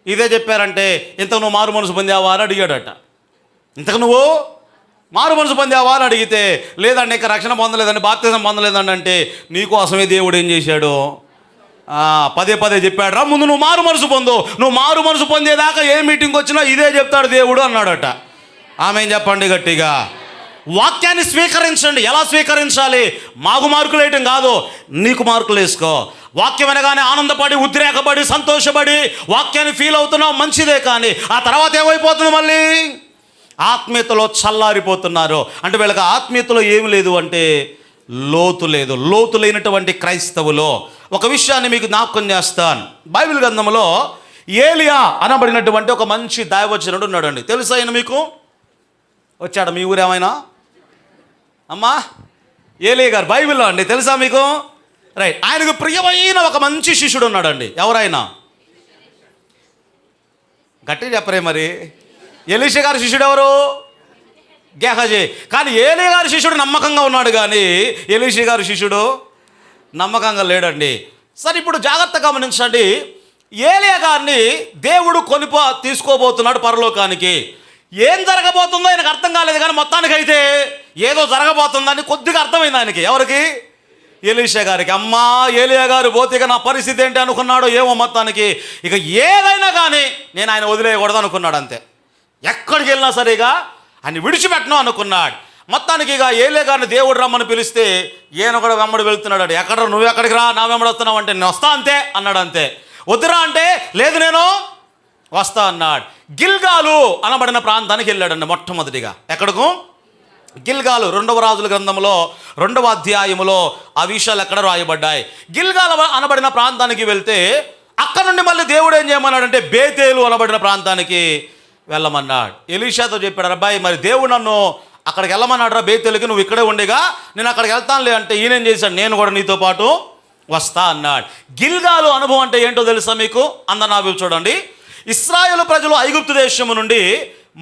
ఇదే చెప్పారంటే, ఇంతకు నువ్వు మారు మనసు పొందావా అని అడిగాడట. ఇంతకు నువ్వు మారు మనసు పొందావా అని అడిగితే, లేదండి ఇంకా రక్షణ పొందలేదండి, బాప్తిజం పొందలేదండి అంటే, నీకోసమే దేవుడు ఏం చేశాడు? పదే చెప్పాడు రా, ముందు నువ్వు మారు మనసు పొందు, నువ్వు మారు మనసు పొందేదాకా ఏ మీటింగ్ వచ్చినా ఇదే చెప్తాడు దేవుడు అన్నాడట. ఆమెన్ చెప్పండి గట్టిగా. వాక్యాన్ని స్వీకరించండి. ఎలా స్వీకరించాలి? మాకు మార్కులు వేయటం కాదు, నీకు మార్కులు వేసుకో. వాక్యం అనగానే ఆనందపడి, ఉద్రేకపడి, సంతోషపడి వాక్యాన్ని ఫీల్ అవుతున్నావు, మంచిదే. కానీ ఆ తర్వాత ఏమైపోతుంది? మళ్ళీ ఆత్మీయతలో చల్లారిపోతున్నారు. అంటే వీళ్ళకి ఆత్మీయతలో ఏమి లేదు అంటే లోతు లేదు. లోతు లేనటువంటి క్రైస్తవులు. ఒక విషయాన్ని మీకు జ్ఞాపకం చేస్తాను. బైబిల్ గ్రంథంలో ఏలియా అనబడినటువంటి ఒక మంచి దైవజనుడు ఉన్నాడండి. తెలుసా ఆయన మీకు? వచ్చాడు మీ ఊరేమైనా? అమ్మా, ఏలియా గారు బైబిల్లో అండి, తెలుసా మీకు? రైట్. ఆయనకు ప్రియమైన ఒక మంచి శిష్యుడు ఉన్నాడండి. ఎవరైనా గట్టిగా చెప్పరే మరి. ఎలీషా గారి శిష్యుడు ఎవరు? గెహజీ. కానీ ఏలియా గారి శిష్యుడు నమ్మకంగా ఉన్నాడు, కానీ ఎలీషా గారి శిష్యుడు నమ్మకంగా లేడండి. సరే, ఇప్పుడు జాగ్రత్తగా గమనించండి. ఏలియా గారిని దేవుడు తీసుకోబోతున్నాడు పరలోకానికి. ఏం జరగబోతుందో ఆయనకు అర్థం కాలేదు, కానీ మొత్తానికైతే ఏదో జరగబోతుందని కొద్దిగా అర్థమైంది ఆయనకి. ఎవరికి? ఎలీషా గారికి. అమ్మా ఏలియా గారు పోతే ఇక నా పరిస్థితి ఏంటి అనుకున్నాడో ఏమో. మొత్తానికి ఇక ఏదైనా కానీ నేను ఆయన వదిలేయకూడదు అనుకున్నాడు. అంతే. ఎక్కడికి వెళ్ళినా సరే ఇక ఆయన విడిచిపెట్టను అనుకున్నాడు. మొత్తానికి ఇక ఏలియా గారిని దేవుడు రమ్మని పిలిస్తే ఈయన కూడా వెంబడి వెళ్తున్నాడు. ఎక్కడ నువ్వు ఎక్కడికి రా, నా వెంబడి వస్తున్నావు అంటే నేను వస్తా అంతే అన్నాడు. అంతే. వద్దురా అంటే లేదు నేను వస్తా అన్నాడు. గిల్గాలు అనబడిన ప్రాంతానికి వెళ్ళాడండి మొట్టమొదటిగా. ఎక్కడకు? గిల్గాలు. 2వ రాజుల గ్రంథంలో 2వ అధ్యాయములో ఆ విషయాలు ఎక్కడ రాయబడ్డాయి. గిల్గాలు అనబడిన ప్రాంతానికి వెళ్తే అక్కడ నుండి మళ్ళీ దేవుడు ఏం చేయమన్నాడంటే బేతేలు అనబడిన ప్రాంతానికి వెళ్ళమన్నాడు. ఎలీషాతో చెప్పాడు, అబ్బాయి మరి దేవుడు నన్ను అక్కడికి వెళ్ళమన్నాడు రా బేతేలుకి, నువ్వు ఇక్కడే ఉండేగా నేను అక్కడికి వెళ్తానులే అంటే ఈయనేం చేశాడు, నేను కూడా నీతో పాటు వస్తా అన్నాడు. గిల్గాలు అనుభవం అంటే ఏంటో తెలుసా మీకు? అందరు చూడండి. ఇశ్రాయేలు ప్రజలు ఐగుప్తు దేశము నుండి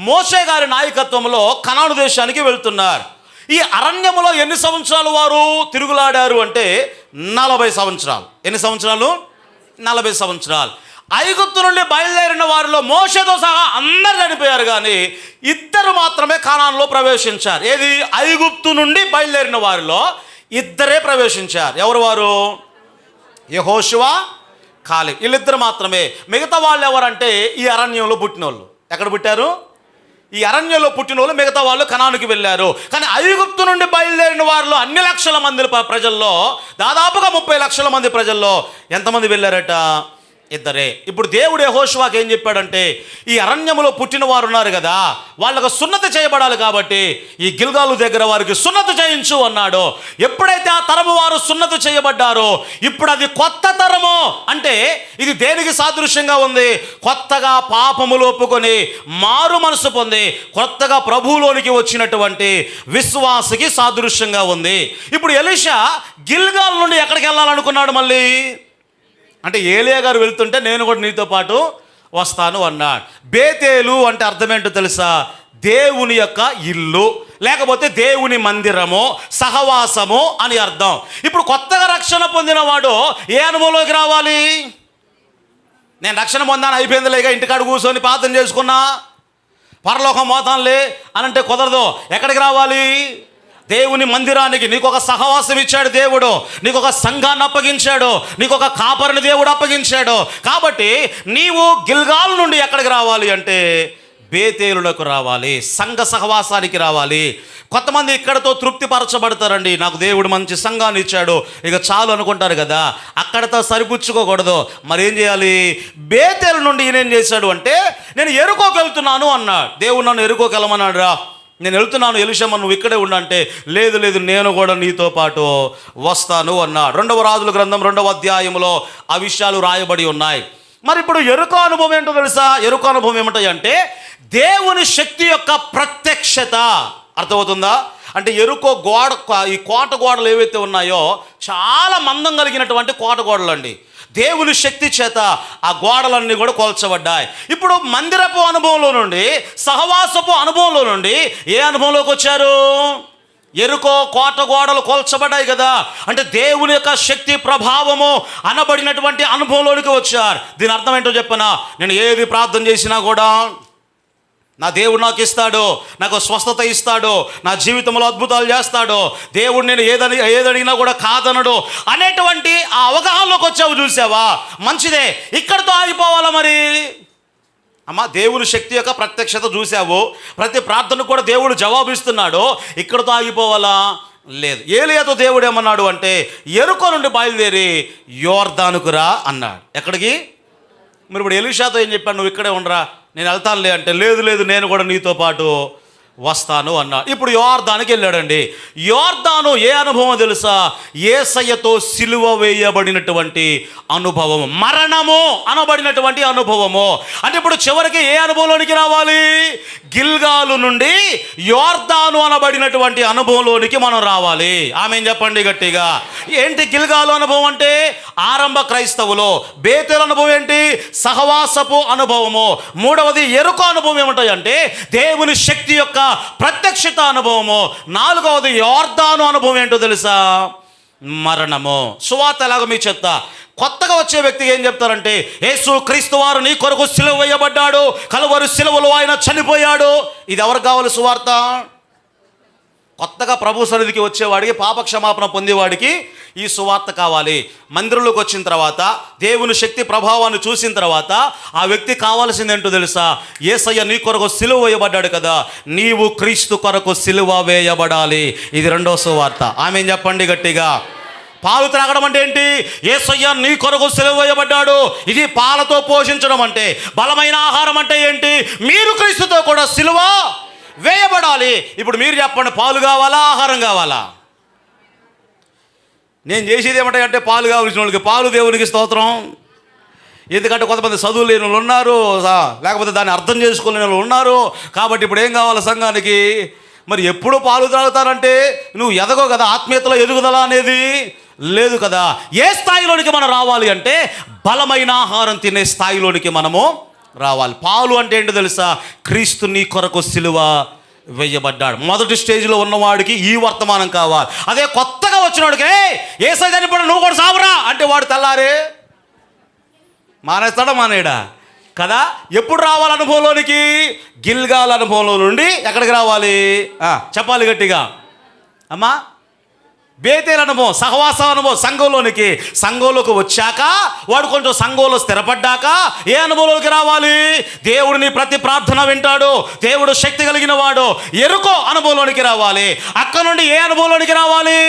మోషే గారి నాయకత్వంలో కనాను దేశానికి వెళ్తున్నారు. ఈ అరణ్యములో ఎన్ని సంవత్సరాలు వారు తిరుగులాడారు అంటే 40 సంవత్సరాలు. ఎన్ని సంవత్సరాలు? 40 సంవత్సరాలు. ఐగుప్తు నుండి బయలుదేరిన వారిలో మోషేతో సహా అందరు చనిపోయారు, కానీ 2 మాత్రమే కానానులో ప్రవేశించారు. ఏది? ఐగుప్తు నుండి బయలుదేరిన వారిలో 2 ప్రవేశించారు. ఎవరు వారు? యెహోషువ, కాలేబ్. వీళ్ళిద్దరు మాత్రమే. మిగతా వాళ్ళు ఎవరంటే ఈ అరణ్యంలో పుట్టినోళ్ళు. ఎక్కడ పుట్టారు? ఈ అరణ్యంలో పుట్టినోళ్ళు. మిగతా వాళ్ళు కనానుకి వెళ్ళారు. కానీ ఐగుప్తు నుండి బయలుదేరిన వారిలో అన్ని లక్షల మంది ప్రజల్లో దాదాపుగా 30 లక్షల మంది ప్రజల్లో ఎంతమంది వెళ్ళారట? 2. ఇప్పుడు దేవుడు యెహోషువకి ఏం చెప్పాడంటే ఈ అరణ్యములో పుట్టిన వారు ఉన్నారు కదా, వాళ్ళకు సున్నతి చేయబడాలి కాబట్టి ఈ గిల్గాలు దగ్గర వారికి సున్నతి చేయించు అన్నాడు. ఎప్పుడైతే ఆ తరము వారు సున్నతి చేయబడ్డారో ఇప్పుడు అది కొత్త తరము. అంటే ఇది దేనికి సాదృశ్యంగా ఉంది? కొత్తగా పాపములు ఒప్పుకొని మారు మనసు పొంది కొత్తగా ప్రభువులోనికి వచ్చినటువంటి విశ్వాసికి సాదృశ్యంగా ఉంది. ఇప్పుడు ఎలీషా గిల్గాల్ నుండి ఎక్కడికి వెళ్ళాలనుకున్నాడు? మళ్ళీ అంటే ఏలియా గారు వెళ్తుంటే నేను కూడా నీతో పాటు వస్తాను అన్నాడు. బేతేలు అంటే అర్థం ఏంటో తెలుసా? దేవుని యొక్క ఇల్లు, లేకపోతే దేవుని మందిరము, సహవాసము అని అర్థం. ఇప్పుడు కొత్తగా రక్షణ పొందిన వాడు ఏ అనుభవంలోకి రావాలి? నేను రక్షణ పొందాను అయిపోయిందిలేగా, ఇంటికాడ కూర్చొని ప్రార్థన చేసుకున్నా పరలోకం పోతానులే అని అంటే కుదరదు. ఎక్కడికి రావాలి? దేవుని మందిరానికి. నీకు ఒక సహవాసం ఇచ్చాడు దేవుడు, నీకు ఒక సంఘాన్ని అప్పగించాడు, నీకు ఒక కాపరిని దేవుడు అప్పగించాడు. కాబట్టి నీవు గిల్గాల్ నుండి ఎక్కడికి రావాలి అంటే బేతేలులకు రావాలి, సంఘ సహవాసానికి రావాలి. కొంతమంది ఇక్కడతో తృప్తిపరచబడతారండి. నాకు దేవుడు మంచి సంఘాన్ని ఇచ్చాడు ఇక చాలు అనుకుంటారు కదా, అక్కడతో సరిపుచ్చుకోకూడదు. మరి ఏం చేయాలి? బేతేలు నుండి ఈయన ఏం చేశాడు అంటే నేను ఎరుకోకి వెళ్తున్నాను అన్నాడు. దేవుడు నన్ను ఎరుకోకి వెళ్ళమన్నాడు రా, నేను వెళ్తున్నాను ఎలీషమ్మ నువ్వు ఇక్కడే ఉండంటే లేదు లేదు నేను కూడా నీతో పాటు వస్తాను అన్నాడు. 2వ రాజుల గ్రంథం 2వ అధ్యాయంలో ఆ విషయాలు రాయబడి ఉన్నాయి. మరి ఇప్పుడు ఎరుకో అనుభవం ఏంటో తెలుసా? ఎరుకో అనుభవం ఏమిటంటే దేవుని శక్తి యొక్క ప్రత్యక్షత. అర్థమవుతుందా? అంటే ఎరుకో గోడ, ఈ కోట గోడలు ఏవైతే ఉన్నాయో చాలా మందం కలిగినటువంటి కోట గోడలు అండి. దేవుని శక్తి చేత ఆ గోడలన్నీ కూడా కోల్చబడ్డాయి. ఇప్పుడు మందిరపు అనుభవంలో నుండి, సహవాసపు అనుభవంలో నుండి ఏ అనుభవంలోకి వచ్చారు? ఎరుకో కోట గోడలు కోల్చబడ్డాయి కదా, అంటే దేవుని యొక్క శక్తి ప్రభావము అనబడినటువంటి అనుభవంలోనికి వచ్చారు. దీని అర్థం ఏంటో చెప్పనా? నేను ఏది ప్రార్థన చేసినా కూడా నా దేవుడు నాకు ఇస్తాడు, నాకు స్వస్థత ఇస్తాడు, నా జీవితంలో అద్భుతాలు చేస్తాడు, దేవుడు నేను ఏదడిగినా కూడా కాదనడు అనేటువంటి ఆ అవగాహనలోకి వచ్చావు. చూసావా? మంచిదే. ఇక్కడితో ఆగిపోవాలా మరి? అమ్మా, దేవుని శక్తి యొక్క ప్రత్యక్షత చూసావు, ప్రతి ప్రార్థనకు కూడా దేవుడు జవాబిస్తున్నాడు, ఇక్కడితో ఆగిపోవాలా? లేదు. ఏలియాతో దేవుడు ఏమన్నాడు అంటే ఎరుకో నుండి బయలుదేరి యోర్దానుకు రా అన్నాడు. ఎక్కడికి? మరి ఇప్పుడు ఎలీషాతో ఏం చెప్పాడు? నువ్వు ఇక్కడే ఉండరా, నేను వెళ్తానులే అంటే లేదు లేదు నేను కూడా నీతో పాటు వస్తాను అన్నాడు. ఇప్పుడు యోర్దానికి వెళ్ళాడండి. యోర్దాను ఏ అనుభవం తెలుసా? యేసయ్యతో సిలువ వేయబడినటువంటి అనుభవము, మరణము అనబడినటువంటి అనుభవము. అంటే ఇప్పుడు చివరికి ఏ అనుభవంలోనికి రావాలి? గిల్గాలు నుండి యోర్దాను అనబడినటువంటి అనుభవంలోనికి మనం రావాలి. ఆమేన్ చెప్పండి గట్టిగా. ఏంటి గిల్గాలు అనుభవం అంటే? ఆరంభ క్రైస్తవులో. బేతేలు అనుభవం ఏంటి? సహవాసపు అనుభవము. 3వది ఎరుకో అనుభవం ఏమిటంటే దేవుని శక్తి యొక్క ప్రత్యక్షత అనుభవము. 4వది యోర్దాను అనుభవం ఏంటో తెలుసా? మరణము. సువార్త ఎలాగో మీకు చెప్తా. కొత్తగా వచ్చే వ్యక్తికి ఏం చెప్తారంటే యేసు క్రీస్తు వారు నీ కొరకు సిలువ వేయబడ్డాడు, కలువరి సిలువలో ఆయన చనిపోయాడు. ఇది ఎవరికి కావాలి సువార్త? కొత్తగా ప్రభు సన్నిధికి వచ్చేవాడికి, పాప క్షమాపణ పొందేవాడికి ఈ సువార్త కావాలి. మందిరంలోకి వచ్చిన తర్వాత దేవుని శక్తి ప్రభావాన్ని చూసిన తర్వాత ఆ వ్యక్తి కావాల్సింది ఏంటో తెలుసా? యేసయ్య నీ కొరకు సిలువ వేయబడ్డాడు కదా, నీవు క్రీస్తు కొరకు సిలువ వేయబడాలి. ఇది రెండో సువార్త. ఆమేన్ చెప్పండి గట్టిగా. పాలు త్రాగడం అంటే ఏంటి? యేసయ్య నీ కొరకు సిలువ వేయబడ్డాడు. ఇది పాలతో పోషించడం అంటే. బలమైన ఆహారం అంటే ఏంటి? మీరు క్రీస్తుతో కూడా సిలువ వేయబడాలి. ఇప్పుడు మీరు చెప్పండి, పాలు కావాలా ఆహారం కావాలా? నేను చేసేది ఏమంటాయంటే పాలు కావాల్సిన వాళ్ళకి పాలు, దేవునికి స్తోత్రం. ఎందుకంటే కొంతమంది చదువు లేని వాళ్ళు ఉన్నారు, లేకపోతే దాన్ని అర్థం చేసుకోలేని వాళ్ళు ఉన్నారు. కాబట్టి ఇప్పుడు ఏం కావాలి సంఘానికి? మరి ఎప్పుడు పాలు తాగుతారంటే నువ్వు ఎదగో కదా, ఆత్మీయతలో ఎదుగుదల అనేది లేదు కదా. ఏ స్థాయిలోనికి మనం రావాలి అంటే బలమైన ఆహారం తినే స్థాయిలోనికి మనము రావాలి. పాలు అంటే ఏంటో తెలుసా? క్రీస్తు నీ కొరకు సిలువ వేయబడ్డాడు. మొదటి స్టేజ్లో ఉన్నవాడికి ఈ వర్తమానం కావాలి. అదే కొత్తగా వచ్చినవాడికి యేసయ్య చనిపోయాడు నువ్వు కూడా సావురా అంటే వాడు తెల్లారే మానేస్తాడా? మానేయడా కదా. ఎప్పుడు రావాలి అనుభవంలోనికి? గిల్గాల్ అనుభవంలో నుండి ఎక్కడికి రావాలి? చెప్పాలి గట్టిగా అమ్మా. బేతేల్ అనుభవం, సహవాస అనుభవం, సంఘంలోకి వచ్చాక వాడు కొంచెం సంఘంలో స్థిరపడ్డాక ఏ అనుభవంలోకి రావాలి? దేవుడిని ప్రతి ప్రార్థన వింటాడు, దేవుడు శక్తి కలిగిన వాడు, ఎరుకో అనుభవంలోనికి రావాలి. అక్కడ నుండి ఏ అనుభవంలోనికి రావాలి?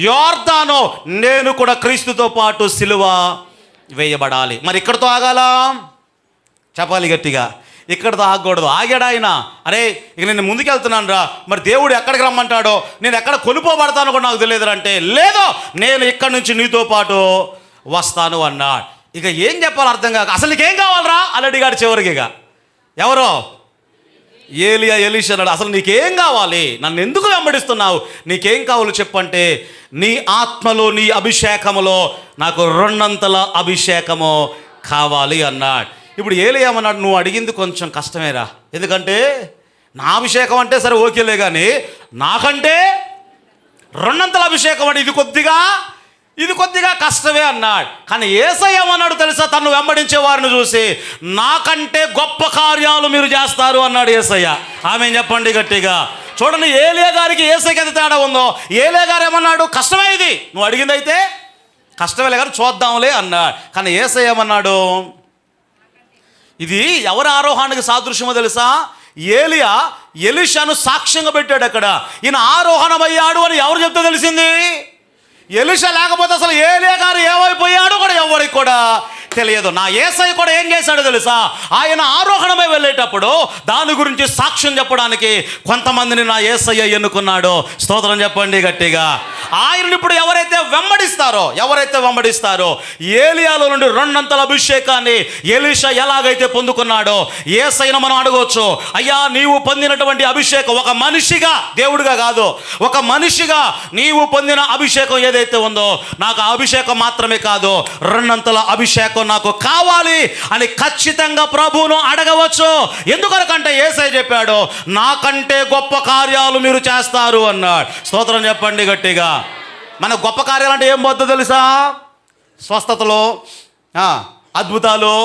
యోర్దాను, నేను కూడా క్రీస్తుతో పాటు సిలువ వేయబడాలి. మరి ఇక్కడితో ఆగాల? చెప్పాలి గట్టిగా. ఇక్కడితో ఆగకూడదు. ఆగాడు ఆయన. అరే ఇక నేను ముందుకెళ్తున్నాను రా, మరి దేవుడు ఎక్కడికి రమ్మంటాడో, నేను ఎక్కడ కొనుక్కోబడతానో కూడా నాకు తెలియదు అంటే, లేదో నేను ఇక్కడి నుంచి నీతో పాటు వస్తాను అన్నాడు. ఇక ఏం చెప్పాలి అర్థం కాక, అసలు నీకేం కావాలరా అని అడిగాడు చివరికి. ఇక ఎవరో ఏలియా ఎలీషా అన్నాడు, అసలు నీకేం కావాలి? నన్ను ఎందుకు వెంబడిస్తున్నావు? నీకేం కావాలో చెప్పంటే, నీ ఆత్మలో నీ అభిషేకములో నాకు 2 అభిషేకము కావాలి అన్నాడు. ఇప్పుడు ఏలియా ఏమన్నాడు? నువ్వు అడిగింది కొంచెం కష్టమేరా, ఎందుకంటే నా అభిషేకం అంటే సరే ఓకేలే, కానీ నాకంటే 2 అభిషేకం అంటే ఇది కొద్దిగా కష్టమే అన్నాడు. కానీ యేసయ్య ఏమన్నాడు తెలుసా? తను వెంబడించే వారిని చూసి, నాకంటే గొప్ప కార్యాలు మీరు చేస్తారు అన్నాడు యేసయ్య. ఆమేన్ చెప్పండి గట్టిగా. చూడండి, ఏలియా గారికి యేసయ్యకి ఎంత తేడా ఉందో. ఏలియా గారు ఏమన్నాడు? కష్టమే, ఇది నువ్వు అడిగింది అయితే కష్టమే కానీ చూద్దాంలే అన్నాడు. కానీ యేసయ్య ఏమన్నాడు? ఇది ఎవరి ఆరోహణకి సాదృశ్యమో తెలుసా? ఏలియా ఎలీషాను సాక్ష్యంగా పెట్టాడు అక్కడ. ఈయన ఆరోహణమయ్యాడు అని ఎవరు చెప్తే తెలిసింది? ఎలీషా లేకపోతే అసలు ఏలియా గారు ఏమైపోయాడో కూడా ఎవరికి కూడా తెలియదు. నా యేసయ్య కూడా ఏం చేశాడో తెలుసా? ఆయన ఆరోహణమై వెళ్ళేటప్పుడు దాని గురించి సాక్ష్యం చెప్పడానికి కొంతమందిని నా యేసయ్య ఎన్నుకున్నాడు. స్తోత్రం చెప్పండి గట్టిగా. ఆయనను ఇప్పుడు ఎవరైతే వెంబడిస్తారో ఏలియాలో నుండి 2 అభిషేకాన్ని ఎలీషా ఎలాగైతే పొందుకున్నాడో యేసయ్యను మనం అడగవచ్చు, అయ్యా నీవు పొందినటువంటి అభిషేకం, ఒక మనిషిగా, దేవుడిగా కాదు, ఒక మనిషిగా నీవు పొందిన అభిషేకం ఏదైతే ఉందో, నాకు ఆ అభిషేకం మాత్రమే కాదు 2 అభిషేకం నాకు కావాలి అని ఖచ్చితంగా ప్రభువును అడగవచ్చు. ఎందుకంటే యేసయ్య చెప్పాడు, నాకంటే గొప్ప కార్యాలు మీరు చేస్తారు అన్నాడు. స్తోత్రం చెప్పండి గట్టిగా. మన గొప్ప కార్యాలు అంటే ఏం పోద్దో తెలుసా? స్వస్థతలో, అద్భుతాలు,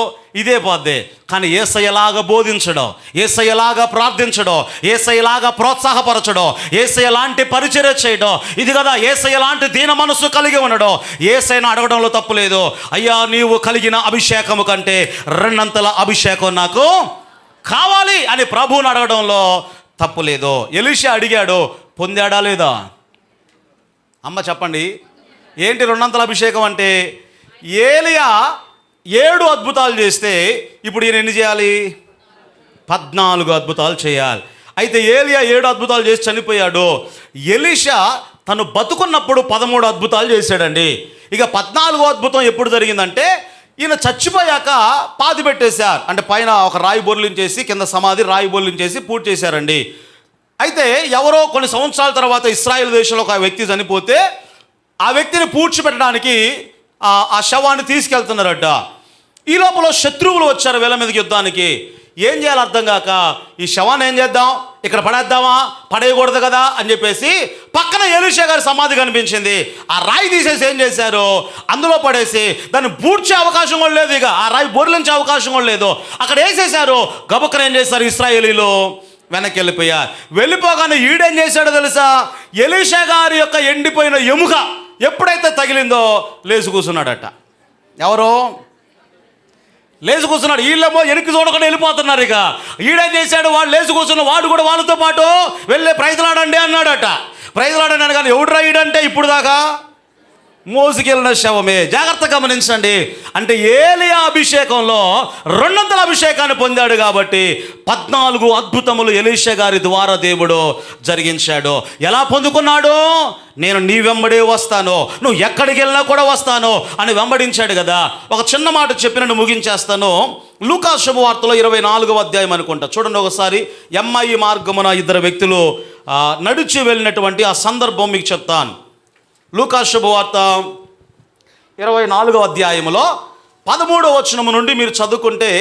ఇదే పోద్ది. కానీ యేసయ్యలాగా బోధించడం, యేసయ్యలాగా ప్రార్థించడం, యేసయ్యలాగా ప్రోత్సాహపరచడం, యేసయ్య లాంటి పరిచర్య చేయడం, ఇది కదా యేసయ్య లాంటి దీన మనస్సు కలిగి ఉండడం. యేసయ్యను అడగడంలో తప్పు లేదు. అయ్యా నీవు కలిగిన అభిషేకము కంటే 2 అభిషేకం నాకు కావాలి అని ప్రభువుని అడగడంలో తప్పు లేదు. ఎలీషా అడిగాడు, పొందాడా లేదా? అమ్మ చెప్పండి, ఏంటి 2 అభిషేకం అంటే? ఏలియా 7 అద్భుతాలు చేస్తే ఇప్పుడు ఈయన ఎన్ని చేయాలి? 14 అద్భుతాలు చేయాలి. అయితే ఏలియా 7 అద్భుతాలు చేసి చనిపోయాడు. ఎలీషా తను బతుకున్నప్పుడు 13 అద్భుతాలు చేశాడండి. ఇక 14వ అద్భుతం ఎప్పుడు జరిగిందంటే, ఈయన చచ్చిపోయాక పాతి పెట్టేశారు. అంటే పైన ఒక రాయి బొర్లించేసి, కింద సమాధి రాయి బొర్లించేసి పూర్తి చేశారండి. అయితే ఎవరో కొన్ని సంవత్సరాల తర్వాత ఇశ్రాయేల్ దేశంలో ఒక వ్యక్తి చనిపోతే ఆ వ్యక్తిని పూడ్చిపెట్టడానికి ఆ శవాన్ని తీసుకెళ్తున్నారట. ఈ లోపల శత్రువులు వచ్చారు వీళ్ళ మీదకి యుద్ధానికి. ఏం చేయాలి అర్థం కాక, ఈ శవాన్ని ఏం చేద్దాం, ఇక్కడ పడేద్దామా, పడేయకూడదు కదా అని చెప్పేసి పక్కన ఎలీషా గారి సమాధి కనిపించింది. ఆ రాయి తీసేసి ఏం చేశారు, అందులో పడేసి దాన్ని పూడ్చే అవకాశం కూడా లేదు, ఇక ఆ రాయి బొర్లించే అవకాశం కూడా లేదు. అక్కడ వేసేసారు. గబుక్కన ఏం చేశారు ఇశ్రాయేలీలు, వెనక్కి వెళ్ళిపోయారు. వెళ్ళిపోగానే ఈడేం చేశాడో తెలుసా? ఎలీషా గారి యొక్క ఎండిపోయిన ఎముక ఎప్పుడైతే తగిలిందో లేచి కూర్చున్నాడట. ఎవరు? లేచి కూర్చున్నాడు. వీళ్ళేమో వెనక్కి చూడకుండా వెళ్ళిపోతున్నారు. ఇక ఈడేం చేశాడు? వాడు లేచి కూర్చున్న వాడు కూడా వాళ్ళతో పాటు వెళ్ళే ప్రైజ్లాడండి అన్నాడట. ప్రైజ్లాడని కానీ ఎవడు ఈడంటే ఇప్పుడు దాకా మోసుకెళ్ళిన శవమే. జాగ్రత్త గమనించండి. అంటే ఏలియా అభిషేకంలో 200 అభిషేకాన్ని పొందాడు కాబట్టి 14 అద్భుతములు ఎలీషా గారి ద్వారా దేవుడు జరిగించాడు. ఎలా పొందుకున్నాడు? నేను నీ వెంబడే వస్తాను, నువ్వు ఎక్కడికి వెళ్ళినా కూడా వస్తాను అని వెంబడించాడు కదా. ఒక చిన్న మాట చెప్పి నన్ను ముగించేస్తాను. లూకా శుభవార్తలో 24వ అధ్యాయం అనుకుంటా, చూడండి ఒకసారి. ఎమ్మాయి మార్గమున 2 వ్యక్తులు నడిచి వెళ్ళినటువంటి ఆ సందర్భం మీకు చెప్తాను. లూకా శుభవార్త 24వ అధ్యాయములో 13వ వచనము నుండి మీరు చదువుకుంటే,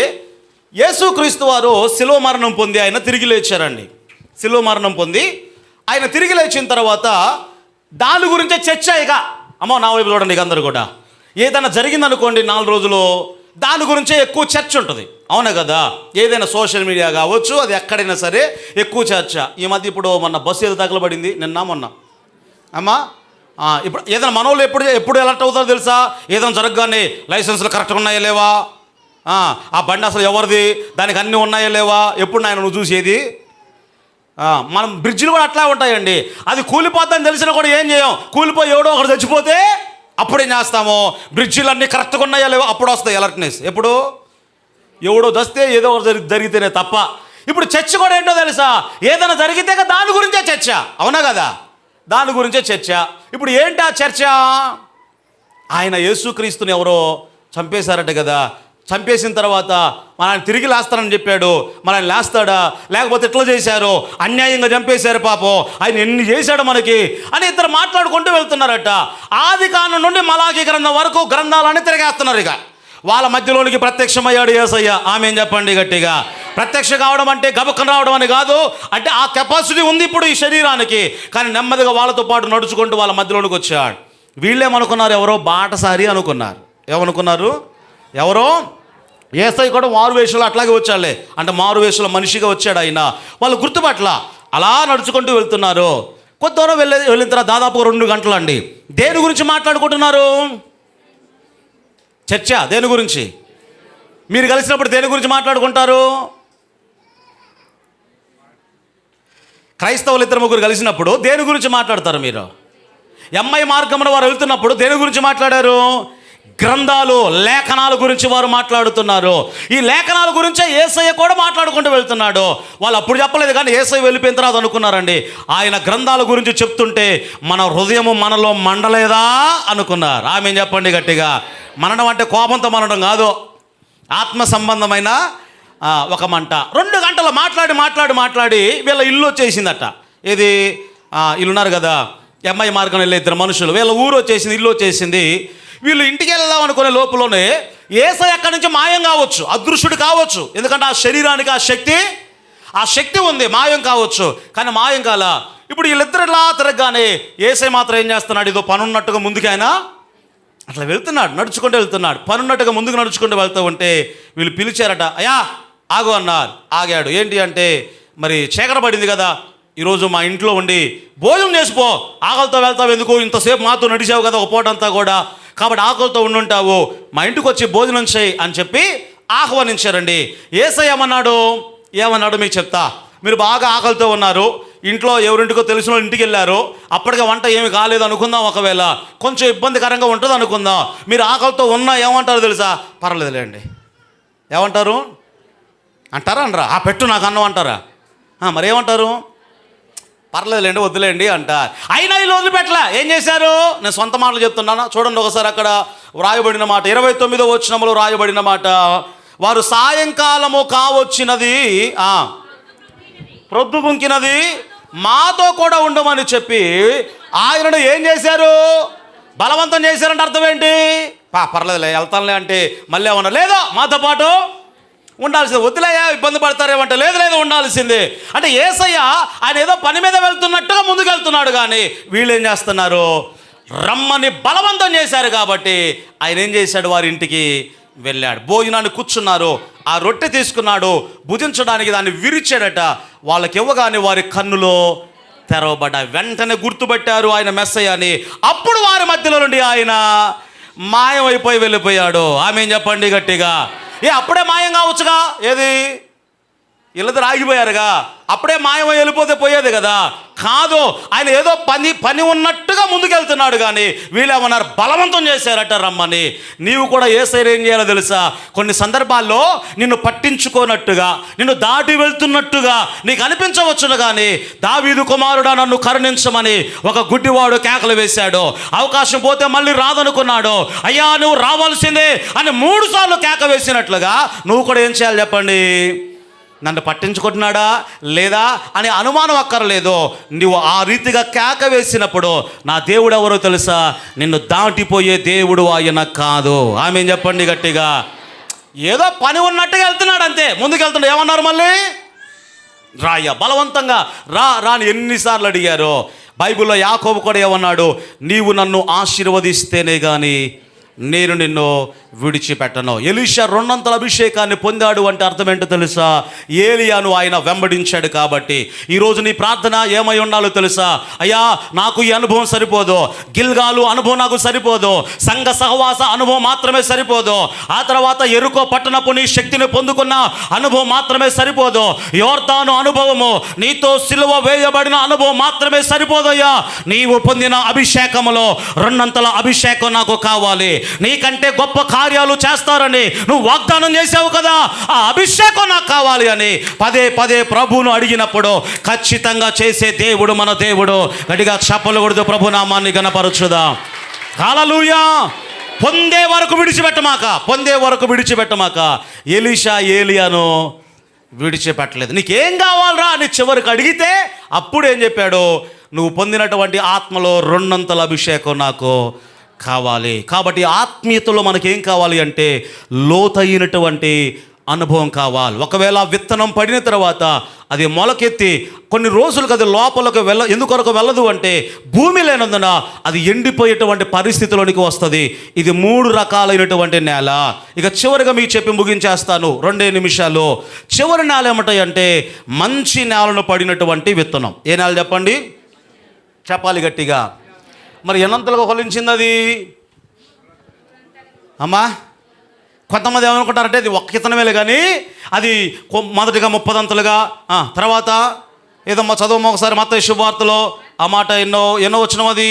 యేసుక్రీస్తు వారు శిలువ మరణం పొంది ఆయన తిరిగి లేచారండి. శిలువ మరణం పొంది ఆయన తిరిగి లేచిన తర్వాత దాని గురించే చర్చ. ఇక అమ్మో నా వైపు చూడండి, ఇక అందరూ కూడా ఏదైనా జరిగిందనుకోండి 4 రోజులు దాని గురించే ఎక్కువ చర్చ ఉంటుంది, అవునా కదా? ఏదైనా సోషల్ మీడియా కావచ్చు, అది ఎక్కడైనా సరే ఎక్కువ చర్చ. ఈ మధ్య ఇప్పుడు మొన్న బస్సు ఏదో తగలబడింది మొన్న అమ్మా. ఇప్పుడు ఏదైనా మనోళ్ళు ఎప్పుడు ఎలర్ట్ అవుతారో తెలుసా? ఏదైనా జరగగానే లైసెన్సులు కరెక్ట్గా ఉన్నాయా లేవా, ఆ బండి అసలు ఎవరిది, దానికి అన్నీ ఉన్నాయా లేవా, ఎప్పుడు నాయన నువ్వు చూసేది. మనం బ్రిడ్జిలు కూడా అట్లా ఉంటాయండి. అది కూలిపోతుందని తెలిసినా కూడా ఏం చేయం, కూలిపోయి ఎవడో ఒకటి చచ్చిపోతే అప్పుడేం చేస్తాము, బ్రిడ్జిలు అన్నీ కరెక్ట్గా ఉన్నాయా లేవా అప్పుడు వస్తాయి అలర్ట్నెస్. ఎప్పుడు ఎవడో దస్తే ఏదో ఒకటి జరిగితేనే తప్ప. ఇప్పుడు చర్చ కూడా ఏంటో తెలుసా? ఏదైనా జరిగితే దాని గురించే చర్చ, అవునా కదా? దాని గురించే చర్చ. ఇప్పుడు ఏంటి ఆ చర్చ? ఆయన యేసుక్రీస్తుని ఎవరో చంపేశారట కదా. చంపేసిన తర్వాత మనల్ని తిరిగి లేస్తానని చెప్పాడు. మనల్ని లేస్తాడా? లేకపోతే ఎట్లా చేశారు, అన్యాయంగా చంపేశారు పాపం, ఆయన ఎన్ని చేశాడు మనకి అని ఇద్దరు మాట్లాడుకుంటూ వెళ్తున్నారట. ఆది కాండం నుండి మలాకీ గ్రంథం వరకు గ్రంథాలన్నీ తిరిగేస్తున్నారు. ఇక వాళ్ళ మధ్యలోనికి ప్రత్యక్షమయ్యాడు యేసయ్య. ఆమె చెప్పండి గట్టిగా. ప్రత్యక్ష కావడం అంటే గబక్కన రావడం అని కాదు, అంటే ఆ కెపాసిటీ ఉంది ఇప్పుడు ఈ శరీరానికి. కానీ నెమ్మదిగా వాళ్ళతో పాటు నడుచుకుంటూ వాళ్ళ మధ్యలోనికి వచ్చాడు. వీళ్ళేమనుకున్నారు? ఎవరో బాటసారి అనుకున్నారు. ఏమనుకున్నారు? ఎవరో యేసయ్య కూడా మారువేషంలో అట్లాగే వచ్చాడులే, అంటే మారువేషంలో మనిషిగా వచ్చాడు ఆయన. వాళ్ళు గుర్తుపట్ల అలా నడుచుకుంటూ వెళ్తున్నారు. కొద్ది దూరం వెళ్ళిన తర్వాత దాదాపు 2 గంటలు అండి. దేని గురించి మాట్లాడుకుంటున్నారు? చర్చ. దేని గురించి? మీరు కలిసినప్పుడు దేని గురించి మాట్లాడుకుంటారు? క్రైస్తవులు 2-3 కలిసినప్పుడు దేని గురించి మాట్లాడతారు మీరు? ఎమ్మాయి మార్గమున వారు వెళ్తున్నప్పుడు దేని గురించి మాట్లాడారు? గ్రంథాలు, లేఖనాల గురించి వారు మాట్లాడుతున్నారు. ఈ లేఖనాల గురించే యేసయ్య కూడా మాట్లాడుకుంటూ వెళ్తున్నాడు. వాళ్ళు అప్పుడు చెప్పలేదు, కానీ యేసయ్య వెళ్ళిపోయిన తర్వాత అనుకున్నారండి, ఆయన గ్రంథాల గురించి చెప్తుంటే మన హృదయము మనలో మండలేదా అనుకున్నారు. ఆమె చెప్పండి గట్టిగా. మనడం అంటే కోపంతో మనడం కాదు, ఆత్మ సంబంధమైన ఒక మంట. 2 గంటలు మాట్లాడి వీళ్ళ ఇల్లు వచ్చేసిందట. ఏది? ఇల్లున్నారు కదా, ఎమ్మాయి మార్గం వెళ్ళే 2 మనుషులు, వీళ్ళ ఊరు వచ్చేసింది, ఇల్లు వచ్చేసింది. వీళ్ళు ఇంటికి వెళ్దాం అనుకునే లోపలనే యేసయ్య అక్కడి నుంచి మాయం కావచ్చు, అదృశ్యుడు కావచ్చు. ఎందుకంటే ఆ శరీరానికి ఆ శక్తి ఉంది, మాయం కావచ్చు. కానీ మాయం కాల. ఇప్పుడు వీళ్ళిద్దరు ఇలా తిరగగానే యేసయ్య మాత్రం ఏం చేస్తున్నాడు? ఇదో పనున్నట్టుగా ముందుకు ఆయన అట్లా వెళ్తున్నాడు, నడుచుకుంటూ వెళ్తున్నాడు. పనున్నట్టుగా ముందుకు నడుచుకుంటూ వెళ్తూ ఉంటే వీళ్ళు పిలిచారట. అయ్యా ఆగు అన్నారు. ఆగాడు. ఏంటి అంటే, మరి చీకట పడింది కదా, ఈరోజు మా ఇంట్లో ఉండి భోజనం చేసిపో, ఆకలితో వెళ్తావు ఎందుకు, ఇంతసేపు మాతో నడిచావు కదా ఒక పూటంతా కూడా, కాబట్టి ఆకలితో ఉండుంటావు, మా ఇంటికి వచ్చి భోజనం చేయి అని చెప్పి ఆహ్వానించారండి. యేసయ్య ఏమన్నాడు మీకు చెప్తా. మీరు బాగా ఆకలితో ఉన్నారు, ఇంట్లో ఎవరింటికో తెలిసిన వాళ్ళు ఇంటికి వెళ్ళారు, అప్పటికే వంట ఏమి కాలేదు అనుకుందాం, ఒకవేళ కొంచెం ఇబ్బందికరంగా ఉంటుంది అనుకుందాం. మీరు ఆకలితో ఉన్నా ఏమంటారు తెలుసా? పర్వాలేదులేండి. ఏమంటారు? అంటారా అనరా? పెట్టు నాకు అన్నం అంటారా? మరేమంటారు? పర్లేదులేండి, వద్దులేండి అంటారు. అయినా వీళ్ళు వదిలిపెట్టలే. ఏం చేశారు? నేను సొంత మాటలు చెప్తున్నాను, చూడండి ఒకసారి. అక్కడ వ్రాయబడిన మాట 29వ వచనంలో వ్రాయబడిన మాట, వారు సాయంకాలము కావచ్చినది, ప్రొద్దు గుంకినది, మాతో కూడా ఉండమని చెప్పి ఆయనను ఏం చేశారు? బలవంతం చేశారంటే అర్థం ఏంటి? పర్లేదులే వెళ్తానులే అంటే మళ్ళీ ఏమన్నా లేదో మాతో పాటు ఉండాల్సిందే, వద్దులయ్యా ఇబ్బంది పడతారేమంటే లేదు ఉండాల్సిందే. అంటే యేసయ్య ఆయన ఏదో పని మీద వెళ్తున్నట్టుగా ముందుకు వెళ్తున్నాడు, కానీ వీళ్ళు ఏం చేస్తున్నారు? రమ్మని బలవంతం చేశారు కాబట్టి ఆయన ఏం చేశాడు? వారి ఇంటికి వెళ్ళాడు. భోజనాన్ని కూర్చున్నారు. ఆ రొట్టె తీసుకున్నాడు, భుజించడానికి దాన్ని విరిచాడట. వాళ్ళకి ఇవ్వగానే వారి కన్నులో తెరవబడ్డాయి. వెంటనే గుర్తుపట్టారు ఆయన మెస్సయ్య అని. అప్పుడు వారి మధ్యలో నుండి ఆయన మాయమైపోయి వెళ్ళిపోయాడు. ఆమేన్ చెప్పండి గట్టిగా. అప్పుడే మాయం కావచ్చుగా, ఏది వీళ్ళిద్దరు ఆగిపోయారుగా, అప్పుడే మాయమై వెళ్ళిపోతే పోయేది కదా. కాదు, ఆయన ఏదో పని ఉన్నట్టుగా ముందుకెళ్తున్నాడు. కానీ వీళ్ళేమన్నారు, బలవంతం చేశారట రమ్మని. నీవు కూడా యేసయ్య ఏం చేయాలో తెలుసా? కొన్ని సందర్భాల్లో నిన్ను పట్టించుకోనట్టుగా, నిన్ను దాటి వెళ్తున్నట్టుగా నీకు అనిపించవచ్చును. కానీ దావీదు కుమారుడా నన్ను కరుణించమని ఒక గుడ్డివాడు కేకలు వేశాడు. అవకాశం పోతే మళ్ళీ రాదనుకున్నాడు. అయ్యా నువ్వు రావాల్సిందే అని 3 సార్లు కేక వేసినట్లుగా నువ్వు కూడా ఏం చేయాలి చెప్పండి? నన్ను పట్టించుకుంటున్నాడా లేదా అని అనుమానం అక్కర్లేదు. నువ్వు ఆ రీతిగా కేక వేసినప్పుడు నా దేవుడు ఎవరో తెలుసా? నిన్ను దాటిపోయే దేవుడు ఆయన కాదు. ఆమేన్ చెప్పండి గట్టిగా. ఏదో పని ఉన్నట్టుగా వెళ్తున్నాడు అంతే, ముందుకెళ్తున్నాడు. ఏమన్నారు మళ్ళీ? రాయ్యా, బలవంతంగా రాని ఎన్నిసార్లు అడిగారు. బైబిల్లో యాకోబు కూడా ఏమన్నాడు? నీవు నన్ను ఆశీర్వదిస్తేనే కానీ నేను నిన్ను విడిచిపెట్టను. ఎలీషా 200 అభిషేకాన్ని పొందాడు అంటే అర్థం ఏంటో తెలుసా? ఏలియాను ఆయన వెంబడించాడు కాబట్టి. ఈరోజు నీ ప్రార్థన ఏమై ఉండాలో తెలుసా? అయ్యా నాకు ఈ అనుభవం సరిపోదు, గిల్గాలు అనుభవం నాకు సరిపోదు, సంఘ సహవాస అనుభవం మాత్రమే సరిపోదు, ఆ తర్వాత ఎరుకో పట్టణపు నీ శక్తిని పొందుకున్న అనుభవం మాత్రమే సరిపోదు, యోర్దాను అనుభవము, నీతో సిలువ వేయబడిన అనుభవం మాత్రమే సరిపోదయ్యా. నీవు పొందిన అభిషేకములో 200 అభిషేకం నాకు కావాలి. నీకంటే గొప్ప కార్యాలు చేస్తారని నువ్వు వాగ్దానం చేసావు కదా, ఆ అభిషేకం నాకు కావాలి అని పదే పదే ప్రభువును అడిగినప్పుడు ఖచ్చితంగా చేసే దేవుడు మన దేవుడు. గట్టిగా చప్పలు కొడుతూ ప్రభు నామాన్ని గణపరచుదాం. హల్లెలూయా. పొందే వరకు విడిచిపెట్టమాక. ఎలీషా ఏలియాను విడిచిపెట్టలేదు. నీకేం కావాలరా అని చివరికి అడిగితే అప్పుడు ఏం చెప్పాడు? నువ్వు పొందినటువంటి ఆత్మలో 200 అభిషేకం నాకు కావాలి. కాబట్టి ఆత్మీయతలో మనకేం కావాలి అంటే లోతైనటువంటి అనుభవం కావాలి. ఒకవేళ విత్తనం పడిన తర్వాత అది మొలకెత్తి కొన్ని రోజులకు అది లోపలకు ఎందుకొరకు వెళ్ళదు అంటే భూమి లేనందున అది ఎండిపోయేటువంటి పరిస్థితిలోనికి వస్తుంది. ఇది 3 రకాలైనటువంటి నేల. ఇక చివరిగా మీకు చెప్పి ముగించేస్తాను, 2 నిమిషాలు. చివరి నేల ఏమిటాయంటే మంచి నేలను పడినటువంటి విత్తనం. ఏ నేల చెప్పండి? చెప్పాలి గట్టిగా. మరి ఎన్నంతలుగా ఫలించింది అది? అమ్మా, కొంతమంది ఏమనుకుంటారంటే అది ఒక్క విత్తనమేలే కానీ అది మొదటిగా 30 అంతలుగా, తర్వాత ఏదమ్మా చదవమ్మా ఒకసారి మత్తయి శుభవార్తలో ఆ మాట ఎన్నో వచ్చినాం? అది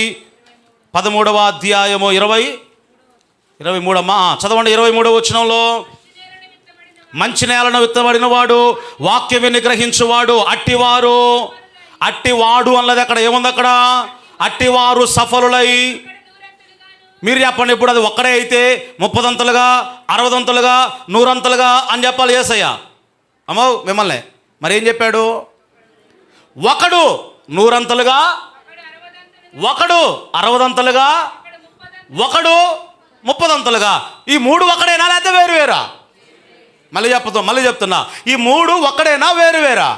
13వ అధ్యాయము 23 అమ్మా చదవండి. 23వ వచనంలో మంచి నేలను విత్తబడిన వాడు వాక్యం విని గ్రహించువాడు అట్టివాడు అన్నది అక్కడ ఏముంది? అక్కడ అట్టివారు సఫలులై. మీరు చెప్పండి, ఇప్పుడు అది ఒక్కడే అయితే 30 అంతలుగా 60 అంతలుగా 100 అంతలుగా అని చెప్పాలి యేసయ్య. అమ్మో మిమ్మల్ని మరి ఏం చెప్పాడు? ఒకడు 100 అంతలుగా, ఒకడు 60 అంతలుగా, ఒకడు 30 అంతలుగా. ఈ 3 ఒక్కడేనా లేకపోతే వేరువేరా? మళ్ళీ చెప్తున్నా, ఈ 3 ఒక్కడేనా వేరువేరా?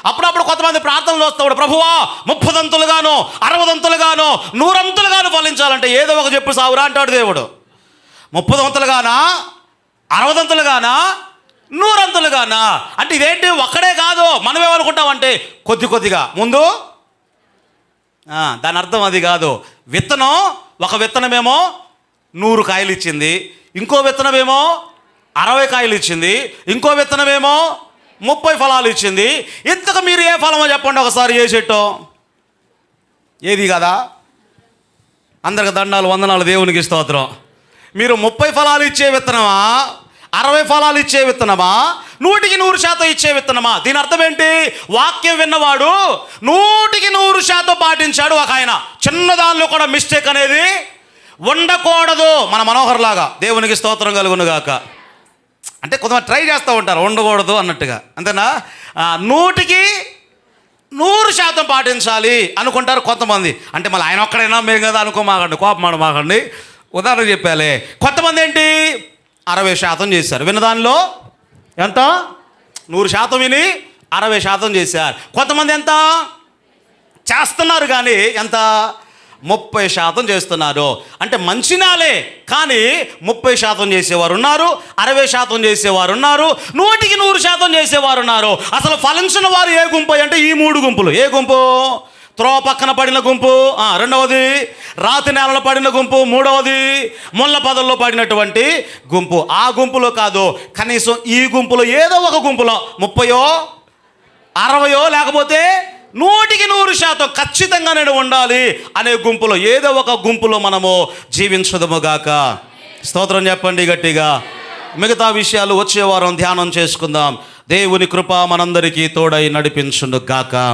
అప్పుడప్పుడు కొంతమంది ప్రార్థనలు వస్తాడు, ప్రభువా 30 అంతులుగాను 60 అంతులుగాను 100 అంతులుగాను ఫలించాలంటే ఏదో ఒక చెప్పు సావురా అంటాడు దేవుడు. 30 అంతులుగానా, 60 అంతులుగానా, 100 అంతులుగానా? అంటే ఇదేంటి ఒక్కడే కాదు. మనం ఏమనుకుంటామంటే కొద్దిగా ముందు, దాని అర్థం అది కాదు. ఒక విత్తనమేమో 100 కాయలు ఇచ్చింది, ఇంకో విత్తనమేమో 60 కాయలు ఇచ్చింది, ఇంకో విత్తనమేమో 30 ఫలాలు ఇచ్చింది. ఇంతకు మీరు ఏ ఫలమో చెప్పండి ఒకసారి. ఏ చెట్టు? ఏది కదా? అందరికి దండాలు వందనాలు, దేవునికి స్తోత్రం. మీరు 30 ఫలాలు ఇచ్చే విత్తనమా, 60 ఫలాలు ఇచ్చే విత్తనమా, 100% ఇచ్చే విత్తనమా? దీని అర్థం ఏంటి? వాక్యం విన్నవాడు 100% పాటించాడు. ఒక ఆయన చిన్న దానిలో కూడా మిస్టేక్ అనేది ఉండకూడదు. మన మనోహర్ లాగా, దేవునికి స్తోత్రం కలుగును గాక. అంటే కొంతమంది ట్రై చేస్తూ ఉంటారు ఉండకూడదు అన్నట్టుగా, అంతేనా? 100% పాటించాలి అనుకుంటారు కొంతమంది. అంటే మళ్ళీ ఆయన ఒక్కడైనా మేము కదా అనుకోమాకండి, కోపమాడమాకండి. ఉదాహరణ చెప్పాలి. కొంతమంది ఏంటి 60% చేశారు. విన్నదానిలో ఎంత? 100% విని 60% చేశారు. కొంతమంది ఎంత చేస్తున్నారు కానీ ఎంత? 30% చేస్తున్నారు. అంటే మంచినాలే, కానీ 30% చేసేవారు ఉన్నారు, 60% చేసేవారు ఉన్నారు, 100% చేసేవారు ఉన్నారు. అసలు ఫలించిన వారు ఏ గుంపు అంటే ఈ 3 గుంపులు. ఏ గుంపు? త్రోవ పక్కన పడిన గుంపు, రెండవది రాతి నేలలో పడిన గుంపు, మూడవది ముళ్ళ పొదల్లో పడినటువంటి గుంపు. ఆ గుంపులో కాదు, కనీసం ఈ గుంపులో ఏదో ఒక గుంపులో 30, 60 లేకపోతే 100% ఖచ్చితంగా నేను ఉండాలి అనే గుంపులో, ఏదో ఒక గుంపులో మనము జీవించదుముగాక. స్తోత్రం చెప్పండి గట్టిగా. మిగతా విషయాలు వచ్చే వారం ధ్యానం చేసుకుందాం. దేవుని కృప మనందరికీ తోడై నడిపించును గాక.